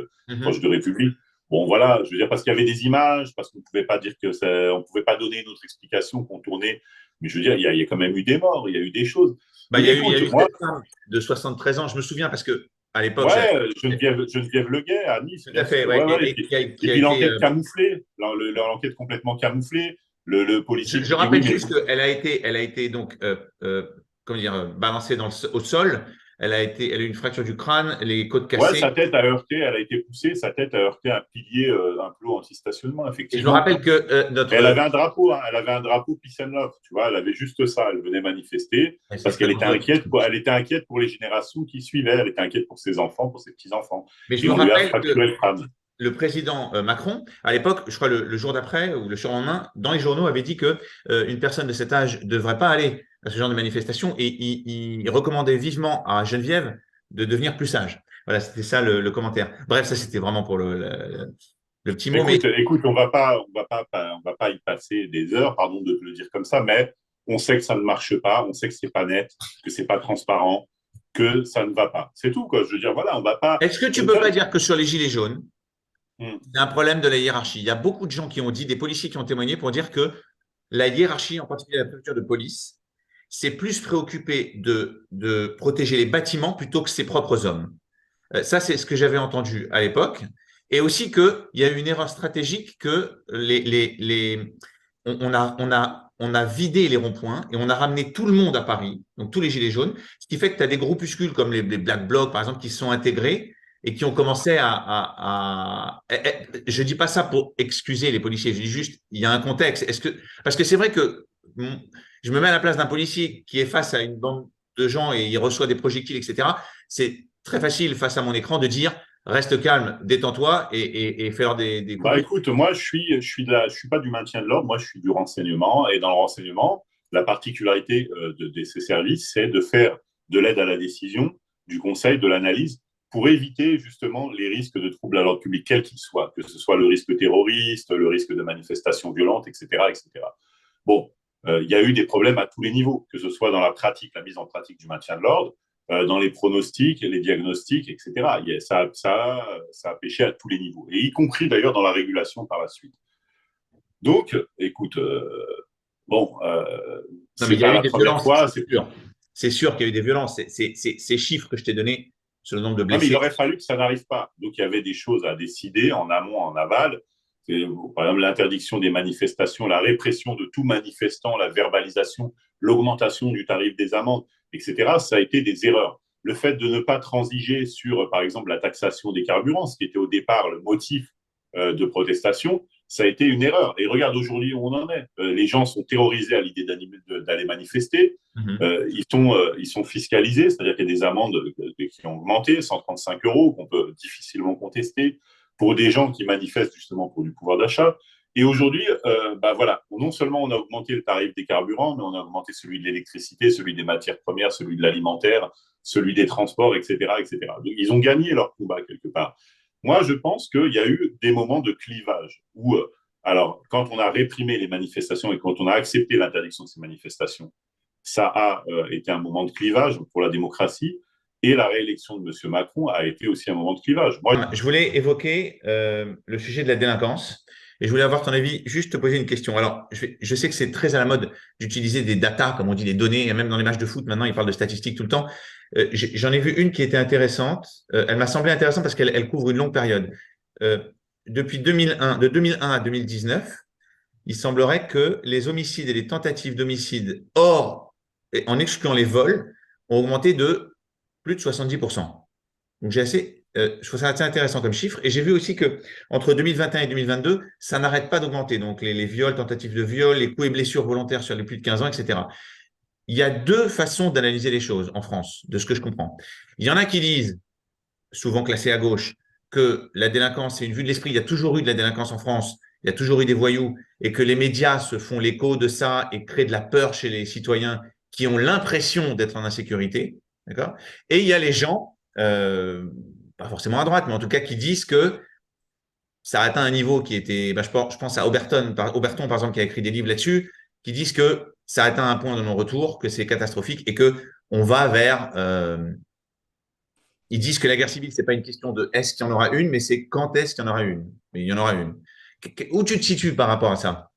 Speaker 2: proche
Speaker 1: Mhm.
Speaker 2: de République. Bon, voilà, je veux dire, parce qu'il y avait des images, parce qu'on ne pouvait pas dire que ça, on pouvait pas donner une autre explication qu'on tournait. Mais je veux dire, il y a quand même eu des morts, il y a eu des choses.
Speaker 1: Bah,
Speaker 2: Donc,
Speaker 1: il y a
Speaker 2: écoute,
Speaker 1: eu
Speaker 2: moi,
Speaker 1: cette femme de 73 ans, je me souviens parce que à l'époque,
Speaker 2: ouais, Geneviève Leguet à Nice,
Speaker 1: tout à
Speaker 2: bien
Speaker 1: fait,
Speaker 2: sûr.
Speaker 1: ouais,
Speaker 2: Ouais, ouais.
Speaker 1: et qui a,
Speaker 2: Et
Speaker 1: qui a
Speaker 2: puis
Speaker 1: été.
Speaker 2: l'enquête camouflée, l'enquête complètement camouflée. Le policier
Speaker 1: Je
Speaker 2: qui dit oui,
Speaker 1: rappelle
Speaker 2: mais
Speaker 1: juste qu'elle a été donc, comment dire, balancée au sol. Elle a eu une fracture du crâne, les côtes
Speaker 2: ouais,
Speaker 1: cassées.
Speaker 2: sa tête a heurté, elle a été poussée, sa tête a heurté un pilier, un plot anti-stationnement,
Speaker 1: Et je me
Speaker 2: effectivement.
Speaker 1: rappelle que
Speaker 2: Et elle
Speaker 1: notre.
Speaker 2: avait un drapeau, hein, elle avait un drapeau Peace and Love, tu vois, elle avait juste ça, elle venait manifester
Speaker 1: C'est
Speaker 2: parce qu'elle
Speaker 1: extrêmement
Speaker 2: était
Speaker 1: drôle.
Speaker 2: inquiète, elle était inquiète pour les générations qui suivaient, elle était inquiète pour ses enfants, pour ses petits-enfants.
Speaker 1: Mais je
Speaker 2: Et
Speaker 1: me
Speaker 2: on lui a
Speaker 1: rappelle que
Speaker 2: fracturé le crâne.
Speaker 1: le président Macron, à l'époque, je crois le jour d'après ou le surlendemain, dans les journaux, avait dit que une personne de cet âge ne devrait pas aller à ce genre de manifestation et il recommandait vivement à Geneviève de devenir plus sage. Voilà, c'était ça le commentaire. Bref, ça c'était vraiment pour le petit mot, mais
Speaker 2: Écoute, on va pas y passer des heures, pardon de te le dire comme ça, mais on sait que ça ne marche pas, on sait que c'est pas net, que c'est pas transparent, que ça ne va pas. C'est tout, quoi. Je veux dire, voilà, on va pas.
Speaker 1: est-ce que tu ne peux pas dire que sur les gilets jaunes,
Speaker 2: Hmm.
Speaker 1: c'est un problème de la hiérarchie? Il y a beaucoup de gens qui ont dit, des policiers qui ont témoigné pour dire que la hiérarchie, en particulier la préfecture de police, s'est plus préoccupée de protéger les bâtiments plutôt que ses propres hommes. Ça, c'est ce que j'avais entendu à l'époque. Et aussi qu'il y a eu une erreur stratégique que on a vidé les ronds-points et on a ramené tout le monde à Paris, donc tous les gilets jaunes, ce qui fait que tu as des groupuscules comme les Black Blocs, par exemple, qui se sont intégrés et qui ont commencé je ne dis pas ça pour excuser les policiers, je dis juste, il y a un contexte. Parce que c'est vrai que je me mets à la place d'un policier qui est face à une bande de gens et il reçoit des projectiles, etc. C'est très facile face à mon écran de dire reste calme, détends-toi et faire des
Speaker 2: Bah
Speaker 1: coupures.
Speaker 2: écoute, moi je suis pas du maintien de l'ordre, moi je suis du renseignement, et dans le renseignement, la particularité de ces services, c'est de faire de l'aide à la décision, du conseil, de l'analyse, pour éviter justement les risques de troubles à l'ordre public, quels qu'ils soient, que ce soit le risque terroriste, le risque de manifestations violentes, etc., etc. Bon, il y a eu des problèmes à tous les niveaux, que ce soit dans la pratique, la mise en pratique du maintien de l'ordre, dans les pronostics, les diagnostics, etc. Ça a pêché à tous les niveaux, et y compris d'ailleurs dans la régulation par la suite. Donc, écoute, bon,
Speaker 1: Non, mais
Speaker 2: c'est
Speaker 1: il y a
Speaker 2: pas
Speaker 1: eu
Speaker 2: la
Speaker 1: des
Speaker 2: première
Speaker 1: violences,
Speaker 2: fois,
Speaker 1: c'est sûr. c'est sûr qu'il y a eu des violences. Ces chiffres que je t'ai donnés sur le nombre de
Speaker 2: Non, mais il
Speaker 1: blessés.
Speaker 2: aurait fallu que ça n'arrive pas. Donc, il y avait des choses à décider en amont, en aval. Par exemple, l'interdiction des manifestations, la répression de tout manifestant, la verbalisation, l'augmentation du tarif des amendes, etc. Ça a été des erreurs. Le fait de ne pas transiger sur, par exemple, la taxation des carburants, ce qui était au départ le motif de protestation, ça a été une erreur. Et regarde aujourd'hui où on en est. Les gens sont terrorisés à l'idée d'aller manifester.
Speaker 1: Mhm.
Speaker 2: Ils sont fiscalisés, c'est-à-dire qu'il y a des amendes qui ont augmenté, 135 euros, qu'on peut difficilement contester, pour des gens qui manifestent justement pour du pouvoir d'achat. Et aujourd'hui, voilà, non seulement on a augmenté le tarif des carburants, mais on a augmenté celui de l'électricité, celui des matières premières, celui de l'alimentaire, celui des transports, etc., etc. Donc, ils ont gagné leur combat quelque part. Moi, je pense qu'il y a eu des moments de clivage où, alors, quand on a réprimé les manifestations et quand on a accepté l'interdiction de ces manifestations, ça a été un moment de clivage pour la démocratie. Et la réélection de M. Macron a été aussi un moment de clivage. Moi,
Speaker 1: Je voulais évoquer le sujet de la délinquance et je voulais avoir ton avis, juste te poser une question. Alors, je sais que c'est très à la mode d'utiliser des datas, comme on dit, des données, et même dans les matchs de foot, maintenant, ils parlent de statistiques tout le temps. J'en ai vu une qui était intéressante. Elle m'a semblé intéressante parce qu'elle couvre une longue période. Euh, Depuis 2001, de 2001 à 2019, il semblerait que les homicides et les tentatives d'homicide hors, en excluant les vols, ont augmenté de plus de 70%. Donc je trouve ça assez intéressant comme chiffre. Et j'ai vu aussi que entre 2021 et 2022, ça n'arrête pas d'augmenter. Donc les viols, tentatives de viol, les coups et blessures volontaires sur les plus de 15 ans, etc. Il y a deux façons d'analyser les choses en France, de ce que je comprends. Il y en a qui disent, souvent classés à gauche, que la délinquance, c'est une vue de l'esprit. Il y a toujours eu de la délinquance en France. Il y a toujours eu des voyous et que les médias se font l'écho de ça et créent de la peur chez les citoyens qui ont l'impression d'être en insécurité. D'accord. Et il y a les gens, pas forcément à droite, mais en tout cas qui disent que ça a atteint un niveau qui était, je pense à Auberton, par exemple, qui a écrit des livres là-dessus, qui disent que ça a atteint un point de non-retour, que c'est catastrophique et que on va vers ils disent que la guerre civile, c'est pas une question de est-ce qu'il y en aura une, mais c'est quand est-ce qu'il y en aura une. Mais il y en aura une. Où tu te situes par rapport à ça?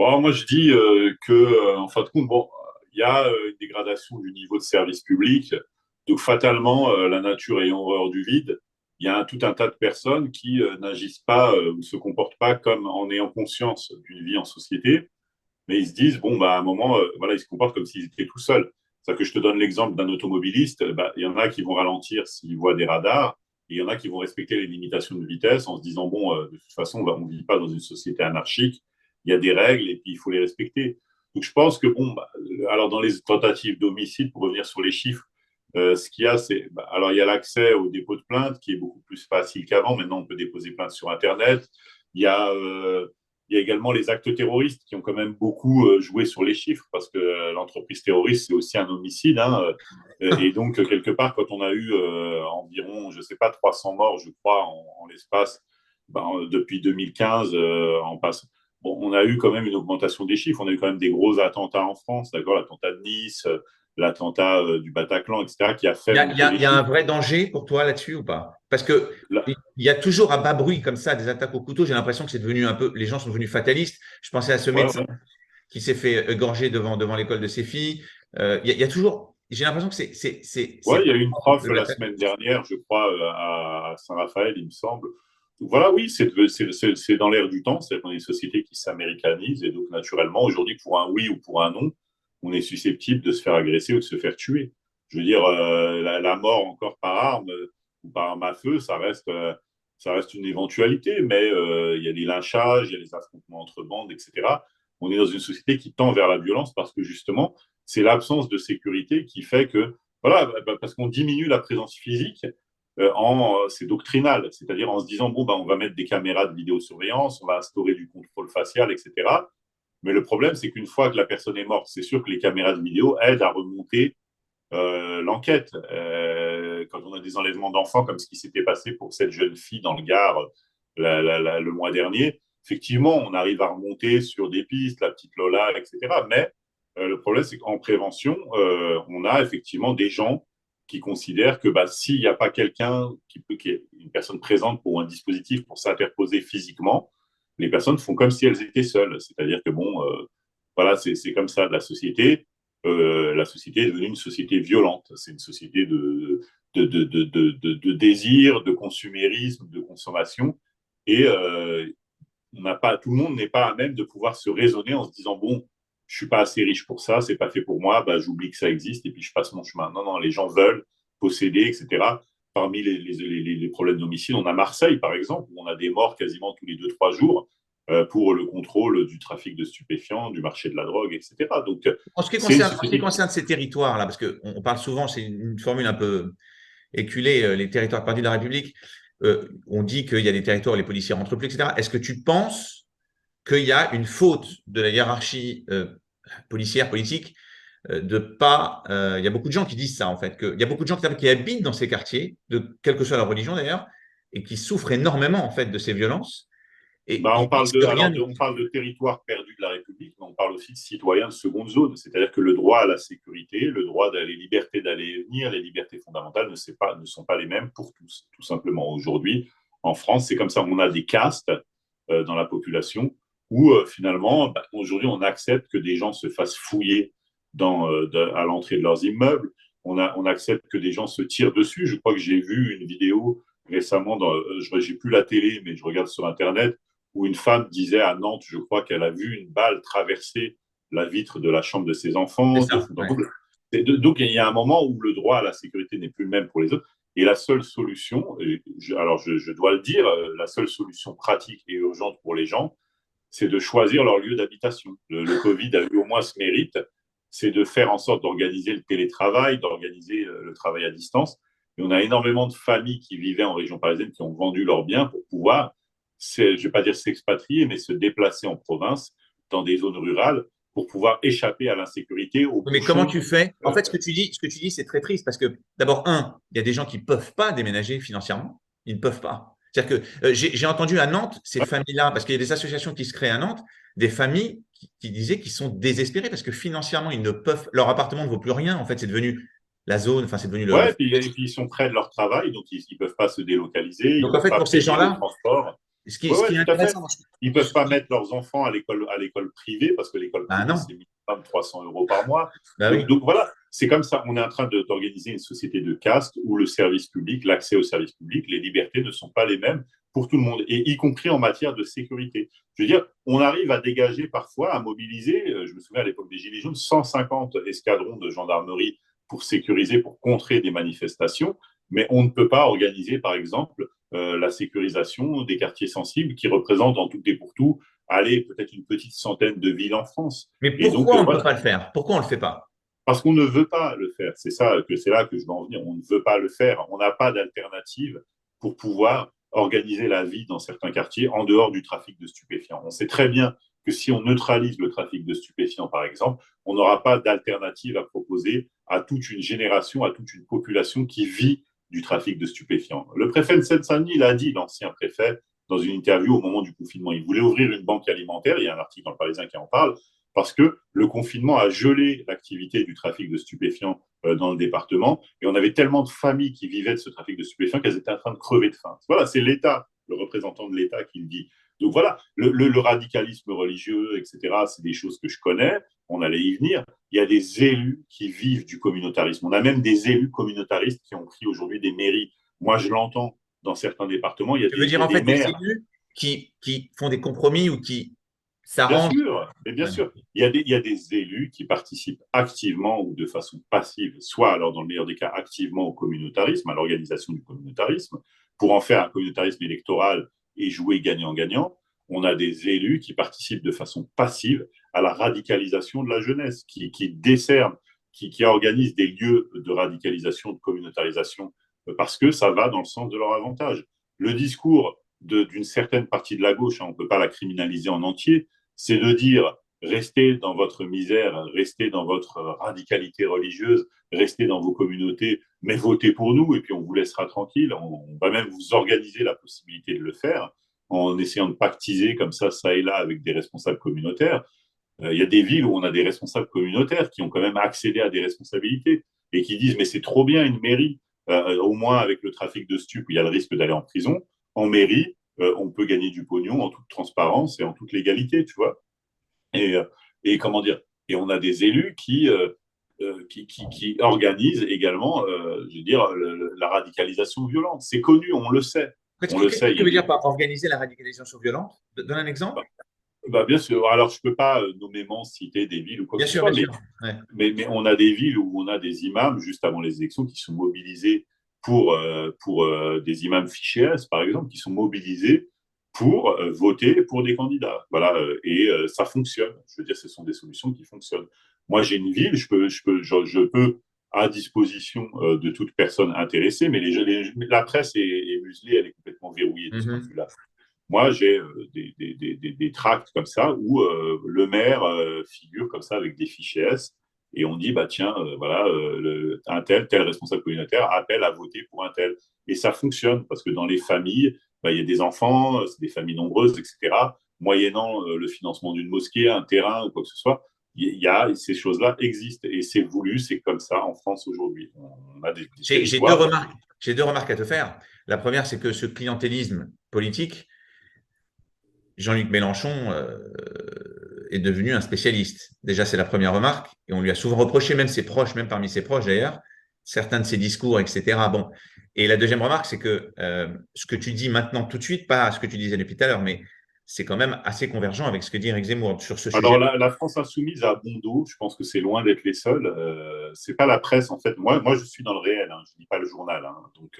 Speaker 2: bon, moi, je dis en fin de compte, bon, il y a une dégradation du niveau de service public. Donc, fatalement, la nature ayant horreur du vide, il y a tout un tas de personnes qui n'agissent pas ou ne se comportent pas comme en ayant conscience d'une vie en société, mais ils se disent, bon, bah, à un moment, voilà, ils se comportent comme s'ils étaient tout seuls. C'est-à-dire que je te donne l'exemple d'un automobiliste, bah, il y en a qui vont ralentir s'ils voient des radars, et il y en a qui vont respecter les limitations de vitesse en se disant, bon, de toute façon, bah, on ne vit pas dans une société anarchique, il y a des règles et puis il faut les respecter. Donc je pense que, bon, bah, alors dans les tentatives d'homicide, pour revenir sur les chiffres, ce qu'il y a, c'est, bah, alors il y a l'accès au dépôt de plainte qui est beaucoup plus facile qu'avant. Maintenant, on peut déposer plainte sur Internet. Il y a il y a également les actes terroristes qui ont quand même beaucoup joué sur les chiffres parce que l'entreprise terroriste, c'est aussi un homicide. Hein, et donc, quelque part, quand on a eu environ, je ne sais pas, 300 morts, je crois, en l'espace, ben, depuis 2015, en passe. Bon, on a eu quand même une augmentation des chiffres. On a eu quand même des gros attentats en France, d'accord, l'attentat de Nice, l'attentat du Bataclan, etc., qui a fait monter les
Speaker 1: Il y a un
Speaker 2: chiffres.
Speaker 1: vrai danger pour toi là-dessus ou pas? Parce que
Speaker 2: Là,
Speaker 1: il y a toujours à bas bruit comme ça des attaques au couteau. J'ai l'impression que c'est devenu un peu, les gens sont devenus fatalistes. Je pensais à ce
Speaker 2: ouais,
Speaker 1: médecin
Speaker 2: ouais.
Speaker 1: qui s'est fait égorger devant l'école de ses filles. Il y a toujours, j'ai l'impression que
Speaker 2: Ouais,
Speaker 1: c'est
Speaker 2: il y a eu une prof
Speaker 1: de
Speaker 2: la
Speaker 1: l'attaque.
Speaker 2: semaine dernière, je crois, à Saint-Raphaël, il me semble. Donc voilà, oui, c'est dans l'air du temps, c'est qu'on est une société qui s'américanise, et donc naturellement, aujourd'hui, pour un oui ou pour un non, on est susceptible de se faire agresser ou de se faire tuer. Je veux dire, la mort encore par arme ou par arme à feu, ça reste une éventualité, mais il y a des lynchages, il y a des affrontements entre bandes, etc. On est dans une société qui tend vers la violence parce que justement, c'est l'absence de sécurité qui fait que voilà, parce qu'on diminue la présence physique c'est doctrinal, c'est-à-dire en se disant, bon, bah, on va mettre des caméras de vidéosurveillance, on va instaurer du contrôle facial, etc. Mais le problème, c'est qu'une fois que la personne est morte, c'est sûr que les caméras de vidéo aident à remonter l'enquête. Quand on a des enlèvements d'enfants, comme ce qui s'était passé pour cette jeune fille dans le Gard le mois dernier, effectivement, on arrive à remonter sur des pistes, la petite Lola, etc. Mais le problème, c'est qu'en prévention, on a effectivement des gens qui considèrent que bah, s'il n'y a pas quelqu'un qui est une personne présente pour un dispositif pour s'interposer physiquement, les personnes font comme si elles étaient seules. C'est-à-dire que bon, voilà, c'est comme ça de la société. la société est devenue une société violente. C'est une société de désir, de consumérisme, de consommation. Et on n'a pas, tout le monde n'est pas à même de pouvoir se raisonner en se disant, bon, je suis pas assez riche pour ça, c'est pas fait pour moi, bah, j'oublie que ça existe et puis je passe mon chemin. Non, non, les gens veulent posséder, etc. Parmi les problèmes d'homicide, on a Marseille, par exemple, où on a des morts quasiment tous les 2, 3 jours pour le contrôle du trafic de stupéfiants, du marché de la drogue, etc. Donc, c'est une
Speaker 1: En ce qui
Speaker 2: société.
Speaker 1: concerne ces territoires-là, parce qu'on parle souvent, c'est une formule un peu éculée, les territoires perdus de la République, on dit qu'il y a des territoires où les policiers rentrent plus, etc. Est-ce que tu penses qu'il y a une faute de la hiérarchie policière, politique, de pas. Il y a beaucoup de gens qui disent ça, en fait, qu'il y a beaucoup de gens qui habitent dans ces quartiers, de quelle que soit leur religion d'ailleurs, et qui souffrent énormément, en fait, de ces violences. Et
Speaker 2: Bah,
Speaker 1: ils disent que rien n'est.
Speaker 2: on parle de territoire perdu de la République, mais on parle aussi de citoyens de seconde zone. C'est-à-dire que le droit à la sécurité, le droit les libertés d'aller et venir, les libertés fondamentales ne sont pas les mêmes pour tous, tout simplement. Aujourd'hui, en France, c'est comme ça. On a des castes dans la population où finalement, bah, aujourd'hui, on accepte que des gens se fassent fouiller à l'entrée de leurs immeubles. On accepte que des gens se tirent dessus. Je crois que j'ai vu une vidéo récemment, j'ai plus la télé, mais je regarde sur Internet, où une femme disait à Nantes, je crois qu'elle a vu une balle traverser la vitre de la chambre de ses
Speaker 1: C'est
Speaker 2: enfants.
Speaker 1: ça. Ouais.
Speaker 2: Donc, il y a un moment où le droit à la sécurité n'est plus le même pour les autres. Et la seule solution, je dois le dire, la seule solution pratique et urgente pour les gens, c'est de choisir leur lieu d'habitation. Le Covid a eu au moins ce mérite, c'est de faire en sorte d'organiser le télétravail, d'organiser le travail à distance. Et on a énormément de familles qui vivaient en région parisienne qui ont vendu leurs biens pour pouvoir, je ne vais pas dire s'expatrier, mais se déplacer en province, dans des zones rurales, pour pouvoir échapper à l'insécurité, aux
Speaker 1: Mais comment
Speaker 2: bouchons.
Speaker 1: tu fais? En
Speaker 2: Euh,
Speaker 1: fait, ce que tu dis, c'est très triste parce que d'abord, il y a des gens qui ne peuvent pas déménager financièrement. Ils ne peuvent pas. C'est-à-dire que j'ai entendu à Nantes, ces familles-là, parce qu'il y a des associations qui se créent à Nantes, des familles qui disaient qu'ils sont désespérés parce que financièrement, ils ne peuvent, leur appartement ne vaut plus rien. En fait, c'est devenu la zone, enfin, c'est devenu
Speaker 2: ouais, et puis ils sont près de leur travail, donc ils ne peuvent pas se délocaliser, ils
Speaker 1: Donc,
Speaker 2: ne
Speaker 1: en
Speaker 2: peuvent
Speaker 1: fait,
Speaker 2: pas
Speaker 1: pour ces
Speaker 2: payer le
Speaker 1: gens-là,
Speaker 2: transport.
Speaker 1: ce
Speaker 2: Ouais,
Speaker 1: qui
Speaker 2: ouais,
Speaker 1: est
Speaker 2: tout à fait.
Speaker 1: intéressant,
Speaker 2: Ils ne peuvent pas mettre leurs enfants à l'école privée parce que l'école
Speaker 1: ben
Speaker 2: privée,
Speaker 1: non,
Speaker 2: c'est minimum 300 euros par mois.
Speaker 1: ben oui.
Speaker 2: Donc voilà, c'est comme ça. On est en train d'organiser une société de caste où le service public, l'accès au service public, les libertés ne sont pas les mêmes pour tout le monde, et y compris en matière de sécurité. Je veux dire, on arrive à dégager parfois, à mobiliser, je me souviens à l'époque des Gilets jaunes, 150 escadrons de gendarmerie pour sécuriser, pour contrer des manifestations, mais on ne peut pas organiser, par exemple, la sécurisation des quartiers sensibles qui représentent en tout et pour tout, allez, peut-être une petite centaine de villes en France.
Speaker 1: Mais
Speaker 2: Et donc,
Speaker 1: pourquoi on ne peut
Speaker 2: voilà,
Speaker 1: pas le faire? Pourquoi on ne le fait pas?
Speaker 2: parce qu'on ne veut pas le faire. C'est là que je veux en venir. On ne veut pas le faire. On n'a pas d'alternative pour pouvoir organiser la vie dans certains quartiers en dehors du trafic de stupéfiants. On sait très bien que si on neutralise le trafic de stupéfiants, par exemple, on n'aura pas d'alternative à proposer à toute une génération, à toute une population qui vit du trafic de stupéfiants. Le préfet de Seine-Saint-Denis l'a dit, l'ancien préfet, dans une interview au moment du confinement. Il voulait ouvrir une banque alimentaire. Il y a un article dans le Parisien qui en parle, parce que le confinement a gelé l'activité du trafic de stupéfiants dans le département, et on avait tellement de familles qui vivaient de ce trafic de stupéfiants qu'elles étaient en train de crever de faim. Voilà, c'est l'État, le représentant de l'État qui le dit. Donc voilà, le radicalisme religieux, etc., c'est des choses que je connais, on allait y venir. Il y a des élus qui vivent du communautarisme. On a même des élus communautaristes qui ont pris aujourd'hui des mairies. Moi, je l'entends dans certains départements,
Speaker 1: Tu veux
Speaker 2: il
Speaker 1: dire
Speaker 2: y a
Speaker 1: en
Speaker 2: des
Speaker 1: fait des
Speaker 2: maires.
Speaker 1: élus qui font des compromis ou qui
Speaker 2: Bien
Speaker 1: s'arrangent?
Speaker 2: sûr, mais bien
Speaker 1: Ouais.
Speaker 2: sûr. Il y a des élus qui participent activement ou de façon passive, soit alors dans le meilleur des cas activement au communautarisme, à l'organisation du communautarisme, pour en faire un communautarisme électoral et jouer gagnant-gagnant. On a des élus qui participent de façon passive à la radicalisation de la jeunesse, qui décernent, qui organisent des lieux de radicalisation, de communautarisation, parce que ça va dans le sens de leur avantage. Le discours d'une certaine partie de la gauche, hein, on ne peut pas la criminaliser en entier, c'est de dire restez dans votre misère, restez dans votre radicalité religieuse, restez dans vos communautés, mais votez pour nous et puis on vous laissera tranquille. On va même vous organiser la possibilité de le faire en essayant de pactiser comme ça et là, avec des responsables communautaires. Il y a des villes où on a des responsables communautaires qui ont quand même accédé à des responsabilités et qui disent mais c'est trop bien une mairie, au moins avec le trafic de stupes, il y a le risque d'aller en prison. En mairie, on peut gagner du pognon en toute transparence et en toute légalité, tu vois. Et, et comment dire. Et on a des élus qui organise également, je veux dire, la radicalisation violente. C'est connu, on le sait. On le
Speaker 1: Qu'est-ce que
Speaker 2: sait.
Speaker 1: tu veux dire par organiser la radicalisation violente? Donne un exemple.
Speaker 2: Bien sûr. Alors, je ne peux pas nommément citer des villes ou quoi que ce
Speaker 1: Bien
Speaker 2: soit,
Speaker 1: sûr. Ouais.
Speaker 2: mais on a des villes où on a des imams, juste avant les élections, qui sont mobilisés pour des imams fichés S, par exemple, qui sont mobilisés pour voter pour des candidats. Voilà, ça fonctionne. Je veux dire, ce sont des solutions qui fonctionnent. Moi, j'ai une ville, je peux à disposition de toute personne intéressée, mais la presse est muselée, elle est complètement verrouillée de ce point de
Speaker 1: Mhm.
Speaker 2: vue-là. Moi, j'ai des tracts comme ça où le maire figure comme ça avec des fichiers S et on dit, bah tiens, voilà, un tel responsable communautaire appelle à voter pour un tel. Et ça fonctionne parce que dans les familles, bah, il y a des enfants, c'est des familles nombreuses, etc. Moyennant le financement d'une mosquée, un terrain ou quoi que ce soit, ces choses-là existent et c'est voulu, c'est comme ça en France aujourd'hui. On a des
Speaker 1: J'ai deux
Speaker 2: territoires.
Speaker 1: remarques. J'ai deux remarques à te faire. La première, c'est que ce clientélisme politique, Jean-Luc Mélenchon est devenu un spécialiste. Déjà, c'est la première remarque. Et on lui a souvent reproché, même ses proches, même parmi ses proches d'ailleurs, certains de ses discours, etc. Bon. Et la deuxième remarque, c'est que ce que tu dis maintenant tout de suite, pas ce que tu disais depuis tout à l'heure, mais c'est quand même assez convergent avec ce que dit Eric Zemmour sur ce
Speaker 2: Alors,
Speaker 1: sujet.
Speaker 2: la France insoumise a bon dos. Je pense que c'est loin d'être les seuls. C'est pas la presse, en fait. Moi, je suis dans le réel. Hein, je lis pas le journal. Hein. Donc,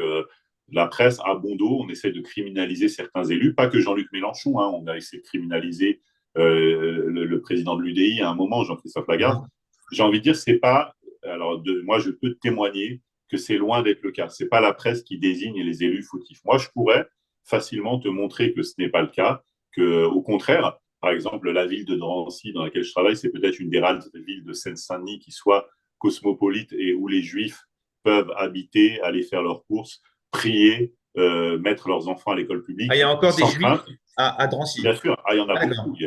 Speaker 2: la presse a bon dos. On essaie de criminaliser certains élus. Pas que Jean-Luc Mélenchon. Hein, on a essayé de criminaliser le président de l'UDI à un moment, Jean-Christophe Lagarde.
Speaker 1: Mhm.
Speaker 2: J'ai envie de dire, c'est pas. Alors, moi, je peux témoigner que c'est loin d'être le cas. C'est pas la presse qui désigne les élus fautifs. Moi, je pourrais facilement te montrer que ce n'est pas le cas. Que, au contraire, par exemple, la ville de Drancy, dans laquelle je travaille, c'est peut-être une des rares villes de Seine-Saint-Denis qui soit cosmopolite et où les Juifs peuvent habiter, aller faire leurs courses, prier, mettre leurs enfants à l'école
Speaker 1: Ah, il
Speaker 2: publique
Speaker 1: y a encore des
Speaker 2: sans
Speaker 1: juifs
Speaker 2: crainte.
Speaker 1: à
Speaker 2: Bien
Speaker 1: Drancy.
Speaker 2: sûr, il y en a
Speaker 1: Ah, d'accord.
Speaker 2: beaucoup.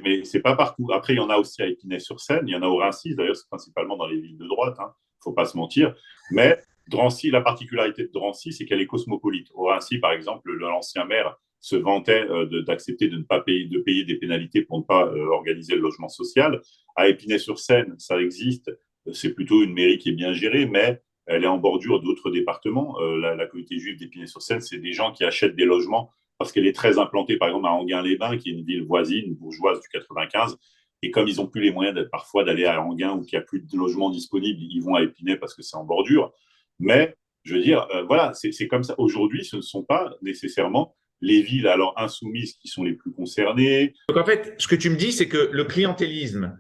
Speaker 2: Mais c'est pas partout. Après, il y en a aussi à Épinay-sur-Seine, il y en a au Raincy, d'ailleurs, c'est principalement dans les villes de droite, hein, faut pas se mentir. Mais Drancy, la particularité de Drancy, c'est qu'elle est cosmopolite. Au Raincy, par exemple, l'ancien maire se vantait d'accepter de ne pas payer, de payer des pénalités pour ne pas organiser le logement social. À Épinay-sur-Seine, ça existe. C'est plutôt une mairie qui est bien gérée, mais elle est en bordure d'autres départements. La communauté juive d'Épinay-sur-Seine, c'est des gens qui achètent des logements parce qu'elle est très implantée, par exemple, à Anguin-les-Bains, qui est une ville voisine, bourgeoise du 95. Et comme ils n'ont plus les moyens parfois d'aller à Anguin ou qu'il n'y a plus de logements disponibles, ils vont à Épinay parce que c'est en bordure. Mais je veux dire, voilà, c'est comme ça. Aujourd'hui, ce ne sont pas nécessairement les villes alors insoumises qui sont les plus concernées.
Speaker 1: Donc en fait, ce que tu me dis, c'est que le clientélisme,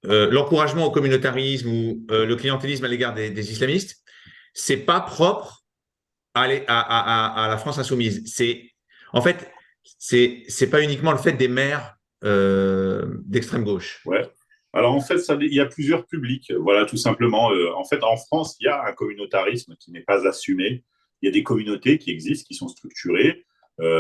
Speaker 1: l'encouragement au communautarisme ou le clientélisme à l'égard des islamistes, c'est pas propre à la France insoumise. En fait, c'est pas uniquement le fait des maires d'extrême gauche.
Speaker 2: Ouais. Alors en fait, il y a plusieurs publics. Voilà, tout simplement. En fait, en France, il y a un communautarisme qui n'est pas assumé. Il y a des communautés qui existent, qui sont structurées,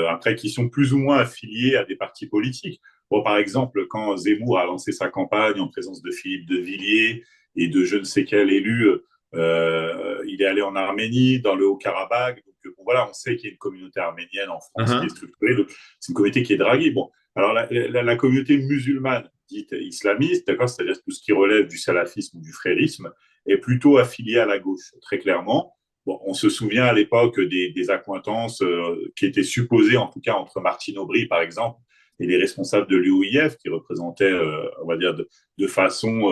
Speaker 2: après qui sont plus ou moins affiliées à des partis politiques. Bon, par exemple, quand Zemmour a lancé sa campagne en présence de Philippe de Villiers et de je ne sais quel élu, il est allé en Arménie, dans le Haut-Karabakh. Donc bon, voilà, on sait qu'il y a une communauté arménienne en France qui est
Speaker 1: Uh-huh.
Speaker 2: structurée. Donc, c'est une communauté qui est draguée. Bon, alors la communauté musulmane dite islamiste, d'accord, c'est-à-dire tout ce qui relève du salafisme ou du frérisme, est plutôt affiliée à la gauche, très clairement. Bon, on se souvient à l'époque des accointances qui étaient supposées, en tout cas entre Martine Aubry, par exemple, et les responsables de l'UOIF, qui représentaient, on va dire, de façon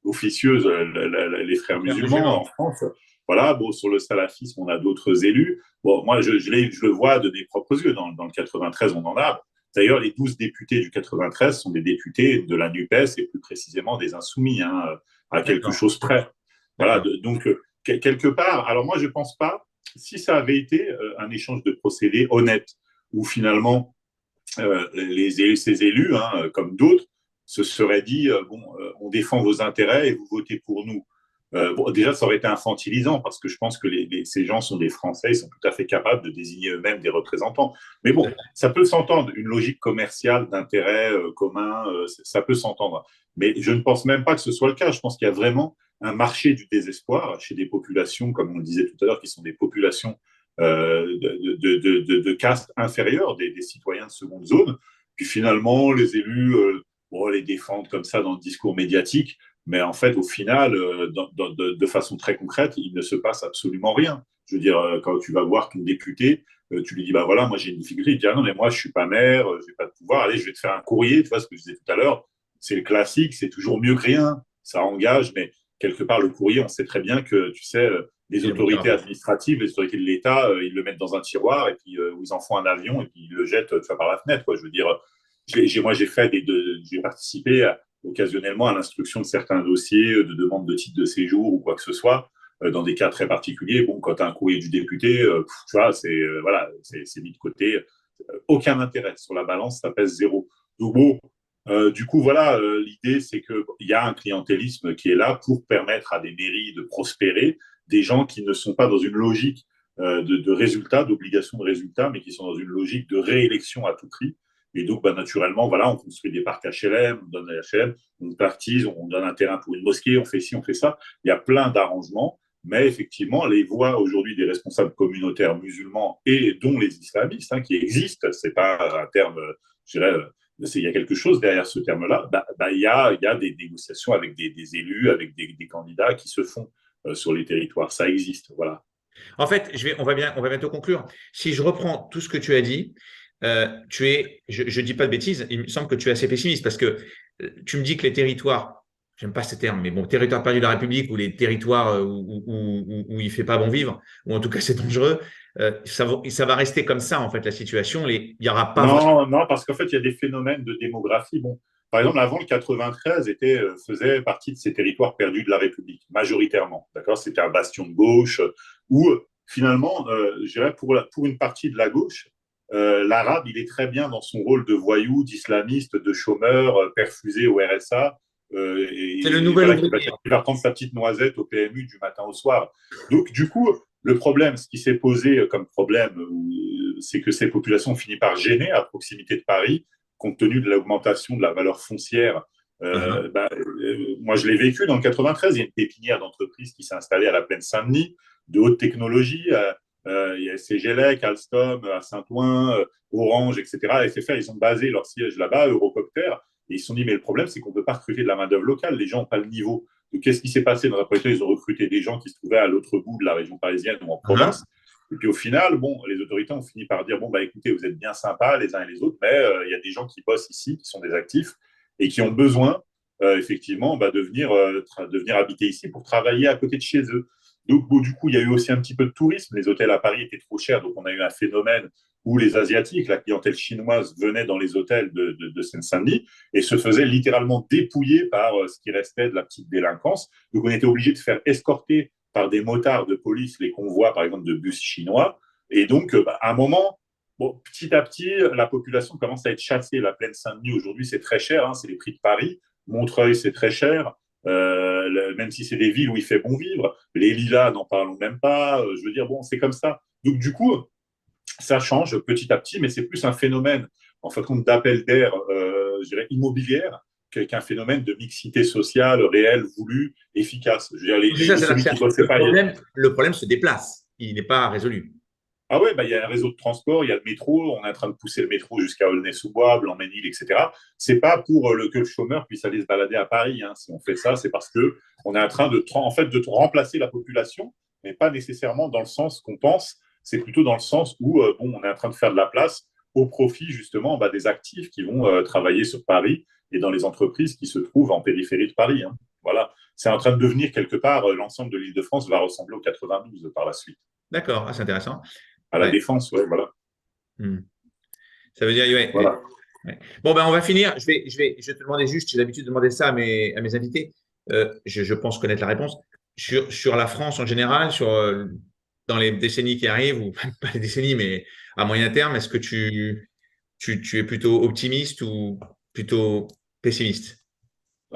Speaker 2: officieuse les frères
Speaker 1: Frères
Speaker 2: musulmans en
Speaker 1: musulmans.
Speaker 2: France. Voilà, bon, sur le salafisme, on a d'autres élus. Bon, moi, je le vois de mes propres yeux. Dans le 93, on en a. D'ailleurs, les 12 députés du 93 sont des députés de la NUPES et plus précisément des Insoumis, hein, à quelque
Speaker 1: D'accord,
Speaker 2: chose près. Voilà,
Speaker 1: d'accord.
Speaker 2: donc quelque part, alors moi je ne pense pas, si ça avait été un échange de procédés honnête, où finalement ces élus, hein, comme d'autres, se seraient dit bon, on défend vos intérêts et vous votez pour nous. Bon, déjà, ça aurait été infantilisant parce que je pense que ces gens sont des Français, ils sont tout à fait capables de désigner eux-mêmes des représentants. Mais bon, ça peut s'entendre, une logique commerciale d'intérêt commun, ça peut s'entendre. Mais je ne pense même pas que ce soit le cas. Je pense qu'il y a vraiment un marché du désespoir chez des populations, comme on le disait tout à l'heure, qui sont des populations de caste inférieure, des citoyens de seconde zone. Puis finalement, les élus, bon, les défendent comme ça dans le discours médiatique. Mais en fait, au final, de façon très concrète, il ne se passe absolument rien. Je veux dire, quand tu vas voir ton député, tu lui dis, bah voilà, moi j'ai une difficulté. Il dit, ah non, mais moi je suis pas maire, j'ai pas de pouvoir. Allez, je vais te faire un courrier. Tu vois ce que je disais tout à l'heure. C'est le classique, c'est toujours mieux que rien. Ça engage, mais quelque part, le courrier, on sait très bien que, tu sais, les
Speaker 1: Il
Speaker 2: autorités
Speaker 1: aboutira.
Speaker 2: administratives, les autorités de l'État, ils le mettent dans un tiroir et puis ils en font un avion et puis ils le jettent tu vois, par la fenêtre. Quoi. Je veux dire, moi j'ai participé occasionnellement à l'instruction de certains dossiers de demande de titre de séjour ou quoi que ce soit dans des cas très particuliers. Bon, quand tu as un courrier du député, tu vois, c'est mis de côté. Aucun intérêt sur la balance, ça pèse zéro. Donc bon, du coup, voilà, l'idée, c'est qu'il y a un clientélisme qui est là pour permettre à des mairies de prospérer, des gens qui ne sont pas dans une logique de résultats, d'obligation de résultats, mais qui sont dans une logique de réélection à tout prix. Et donc, bah, naturellement, voilà, on construit des parcs HLM, on donne des HLM, on baptise, on donne un terrain pour une mosquée, on fait ci, on fait ça. Il y a plein d'arrangements, mais effectivement, les voix aujourd'hui des responsables communautaires musulmans et dont les islamistes, hein, qui existent, c'est pas un terme, je dirais, il y a quelque chose derrière ce terme-là, il y a des négociations avec des élus, avec des candidats qui se font sur les territoires. Ça existe, voilà.
Speaker 1: En fait, on va bientôt conclure. Si je reprends tout ce que tu as dit, je dis pas de bêtises, il me semble que tu es assez pessimiste parce que tu me dis que les territoires, j'aime pas ce terme, mais bon, territoires perdus de la République ou les territoires où il fait pas bon vivre, ou en tout cas c'est dangereux, ça va rester comme ça en fait la situation. Il y aura pas vraiment.
Speaker 2: Non, non, parce qu'en fait, il y a des phénomènes de démographie. Bon, par exemple, avant le 93 faisait partie de ces territoires perdus de la République, majoritairement. D'accord, c'était un bastion de gauche où finalement, je dirais pour une partie de la gauche, l'arabe, il est très bien dans son rôle de voyou, d'islamiste, de chômeur, perfusé au RSA,
Speaker 1: C'est le
Speaker 2: et
Speaker 1: nouvel
Speaker 2: voilà,
Speaker 1: ouvrier.
Speaker 2: qui va prendre sa petite noisette au PMU du matin au soir. Donc, du coup, le problème, ce qui s'est posé comme problème, c'est que ces populations ont fini par gêner à proximité de Paris, compte tenu de l'augmentation de la valeur foncière.
Speaker 1: Uh-huh.
Speaker 2: Moi, je l'ai vécu dans le 93. Il y a une pépinière d'entreprises qui s'est installée à la plaine Saint-Denis, de haute technologie. Il y a CGLEC, Alstom, à Saint-Ouen, Orange, etc. SFR, ils ont basé leur siège là-bas, Eurocopter. Et ils se sont dit, mais le problème, c'est qu'on ne peut pas recruter de la main-d'œuvre locale. Les gens n'ont pas le niveau. Donc, qu'est-ce qui s'est passé dans la première? Ils ont recruté des gens qui se trouvaient à l'autre bout de la région parisienne ou en
Speaker 1: Uh-huh.
Speaker 2: province. Et puis au final, bon, les autorités ont fini par dire bon bah écoutez, vous êtes bien sympas les uns et les autres, mais il y a des gens qui bossent ici, qui sont des actifs et qui ont besoin effectivement de venir habiter ici pour travailler à côté de chez eux. Donc bon, du coup, il y a eu aussi un petit peu de tourisme. Les hôtels à Paris étaient trop chers, donc on a eu un phénomène où les Asiatiques, la clientèle chinoise, venait dans les hôtels de Seine-Saint-Denis et se faisait littéralement dépouiller par ce qui restait de la petite délinquance. Donc on était obligé de faire escorter par des motards de police les convois, par exemple, de bus chinois. Et donc, à un moment, bon, petit à petit, la population commence à être chassée. La plaine Saint-Denis, aujourd'hui, c'est très cher, hein, c'est les prix de Paris. Montreuil, c'est très cher. Même si c'est des villes où il fait bon vivre. Les Lilas, n'en parlons même pas. Je veux dire, bon, c'est comme ça. Donc, du coup, ça change petit à petit, mais c'est plus un phénomène, en fait, compte d'appel d'air, je dirais, immobilière, qu'un phénomène de mixité sociale réelle, voulue, efficace. Je veux dire,
Speaker 1: C'est ça,
Speaker 2: celui qui bosse, c'est pas.
Speaker 1: le problème se déplace. Il n'est pas résolu.
Speaker 2: Ah ouais, bah, il y a un réseau de transport, il y a le métro, on est en train de pousser le métro jusqu'à Aulnay-sous-Bois, Blanc-Ménil, etc. C'est pas pour que le chômeur puisse aller se balader à Paris. Hein. Si on fait ça, c'est parce que on est en train en fait, de remplacer la population, mais pas nécessairement dans le sens qu'on pense. C'est plutôt dans le sens où bon, on est en train de faire de la place au profit justement bah, des actifs qui vont travailler sur Paris et dans les entreprises qui se trouvent en périphérie de Paris. Hein. Voilà, c'est en train de devenir quelque part l'ensemble de l'Île-de-France va ressembler au 92 par la suite.
Speaker 1: D'accord, ah, c'est intéressant.
Speaker 2: À la
Speaker 1: Ouais.
Speaker 2: défense, ouais, voilà.
Speaker 1: Hmm. Ça veut dire, ouais,
Speaker 2: Voilà.
Speaker 1: ouais. Bon, ben, on va finir. Je vais te demander juste, j'ai l'habitude de demander ça à mes invités. Je pense connaître la réponse. Sur la France en général, dans les décennies qui arrivent, ou même pas les décennies, mais à moyen terme, est-ce que tu es plutôt optimiste ou plutôt pessimiste?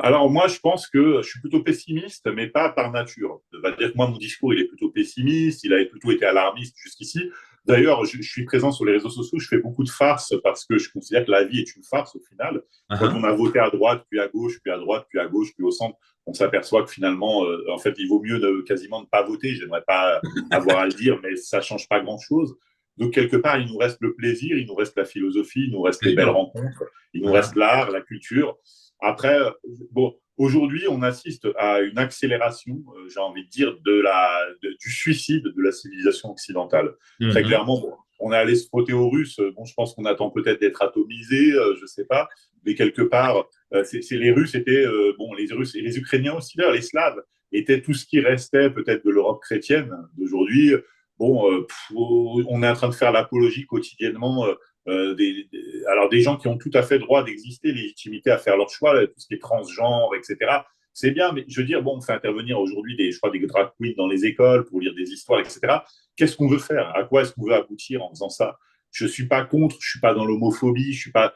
Speaker 2: Alors moi, je pense que je suis plutôt pessimiste, mais pas par nature. Ça veut dire que moi, mon discours, il est plutôt pessimiste, il avait plutôt été alarmiste jusqu'ici. D'ailleurs, je suis présent sur les réseaux sociaux, je fais beaucoup de farces parce que je considère que la vie est une farce au final. Quand on
Speaker 1: Uh-huh.
Speaker 2: a voté à droite, puis à gauche, puis à droite, puis à gauche, puis au centre, on s'aperçoit que finalement, en fait, il vaut mieux quasiment ne pas voter. J'aimerais pas avoir à le dire, mais ça change pas grand-chose. Donc, quelque part, il nous reste le plaisir, il nous reste la philosophie, il nous reste
Speaker 1: Bien
Speaker 2: les belles
Speaker 1: sûr.
Speaker 2: rencontres, il nous
Speaker 1: Uh-huh.
Speaker 2: reste l'art, la culture. Après, bon, Aujourd'hui, on assiste à une accélération, j'ai envie de dire, du suicide de la civilisation occidentale. Très
Speaker 1: Mhm.
Speaker 2: clairement, bon, on est allé se frotter aux Russes. Bon, je pense qu'on attend peut-être d'être atomisé, je ne sais pas, mais quelque part, les Russes étaient, bon, les Russes et les Ukrainiens aussi, d'ailleurs, les Slaves étaient tout ce qui restait peut-être de l'Europe chrétienne d'aujourd'hui. Bon, on est en train de faire l'apologie quotidiennement alors des gens qui ont tout à fait droit d'exister, légitimité à faire leur choix, tout ce qui est transgenre, etc. C'est bien, mais je veux dire, bon, on fait intervenir aujourd'hui je crois, des drag queens dans les écoles pour lire des histoires, etc. Qu'est-ce qu'on veut faire? À quoi est-ce qu'on veut aboutir en faisant ça? Je suis pas contre, je suis pas dans l'homophobie, je suis pas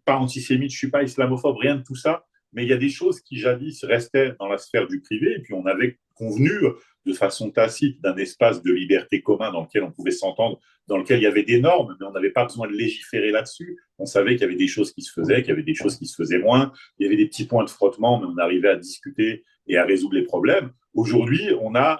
Speaker 2: antisémite, je suis pas islamophobe, rien de tout ça. Mais il y a des choses qui jadis restaient dans la sphère du privé, et puis on avait convenu de façon tacite d'un espace de liberté commun dans lequel on pouvait s'entendre, dans lequel il y avait des normes, mais on n'avait pas besoin de légiférer là-dessus. On savait qu'il y avait des choses qui se faisaient, qu'il y avait des choses qui se faisaient moins, il y avait des petits points de frottement, mais on arrivait à discuter et à résoudre les problèmes. Aujourd'hui, on a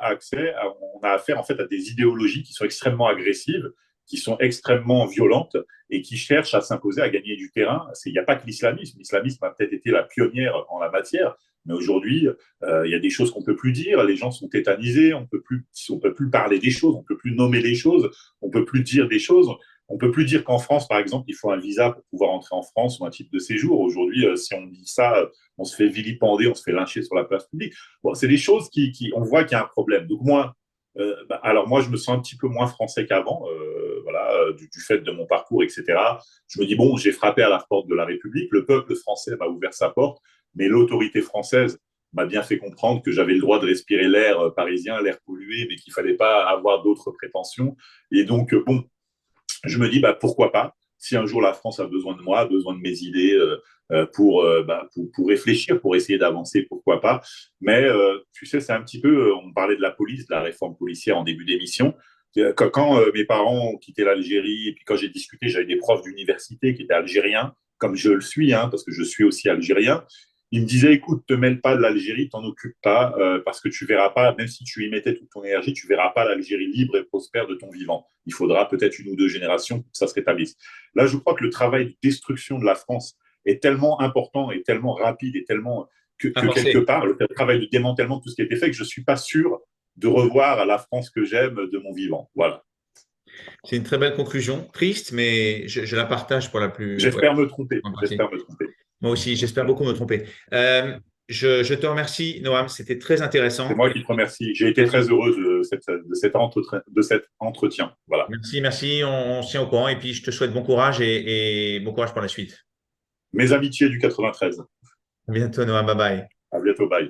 Speaker 2: affaire en fait à des idéologies qui sont extrêmement agressives, qui sont extrêmement violentes et qui cherchent à s'imposer, à gagner du terrain. Il n'y a pas que l'islamisme. L'islamisme a peut-être été la pionnière en la matière, mais aujourd'hui, il y a des choses qu'on ne peut plus dire. Les gens sont tétanisés. On peut plus parler des choses. On ne peut plus nommer les choses. On ne peut plus dire des choses. On ne peut plus dire qu'en France, par exemple, il faut un visa pour pouvoir entrer en France ou un titre de séjour. Aujourd'hui, si on dit ça, on se fait vilipender, on se fait lyncher sur la place publique. Bon, c'est des choses on voit qu'il y a un problème. Donc moi, alors moi, je me sens un petit peu moins français qu'avant, voilà, du fait de mon parcours, etc. Je me dis, bon, j'ai frappé à la porte de la République, le peuple français m'a ouvert sa porte, mais l'autorité française m'a bien fait comprendre que j'avais le droit de respirer l'air parisien, l'air pollué, mais qu'il ne fallait pas avoir d'autres prétentions. Et donc, bon, je me dis, bah, pourquoi pas, si un jour la France a besoin de moi, a besoin de mes idées pour réfléchir, pour essayer d'avancer, pourquoi pas. Mais tu sais, c'est un petit peu, on parlait de la police, de la réforme policière en début d'émission. Quand mes parents ont quitté l'Algérie, et puis quand j'ai discuté, j'avais des profs d'université qui étaient algériens, comme je le suis, hein, parce que je suis aussi algérien. Ils me disaient, écoute, te mêle pas de l'Algérie, t'en occupe pas, parce que tu verras pas, même si tu y mettais toute ton énergie, tu verras pas l'Algérie libre et prospère de ton vivant. Il faudra peut-être une ou deux générations pour que ça se rétablisse. Là, je crois que le travail de destruction de la France est tellement important et tellement rapide et tellement que quelque part, le travail de démantèlement de tout ce qui a été fait, que je suis pas sûr de revoir la France que j'aime de mon vivant. Voilà.
Speaker 1: C'est une très belle conclusion. Triste, mais je la partage pour la plus ouais,
Speaker 2: J'espère me tromper.
Speaker 1: grande partie.
Speaker 2: J'espère me tromper.
Speaker 1: Moi aussi, j'espère beaucoup me tromper. Je te remercie, Noam. C'était très
Speaker 2: C'est
Speaker 1: intéressant.
Speaker 2: moi qui te remercie. J'ai été très heureux de cet entretien. Voilà.
Speaker 1: Merci, merci. On se tient au courant et puis je te souhaite bon courage et bon courage pour la suite.
Speaker 2: Mes amitiés du 93.
Speaker 1: À bientôt, Noam. Bye bye.
Speaker 2: À bientôt. Bye.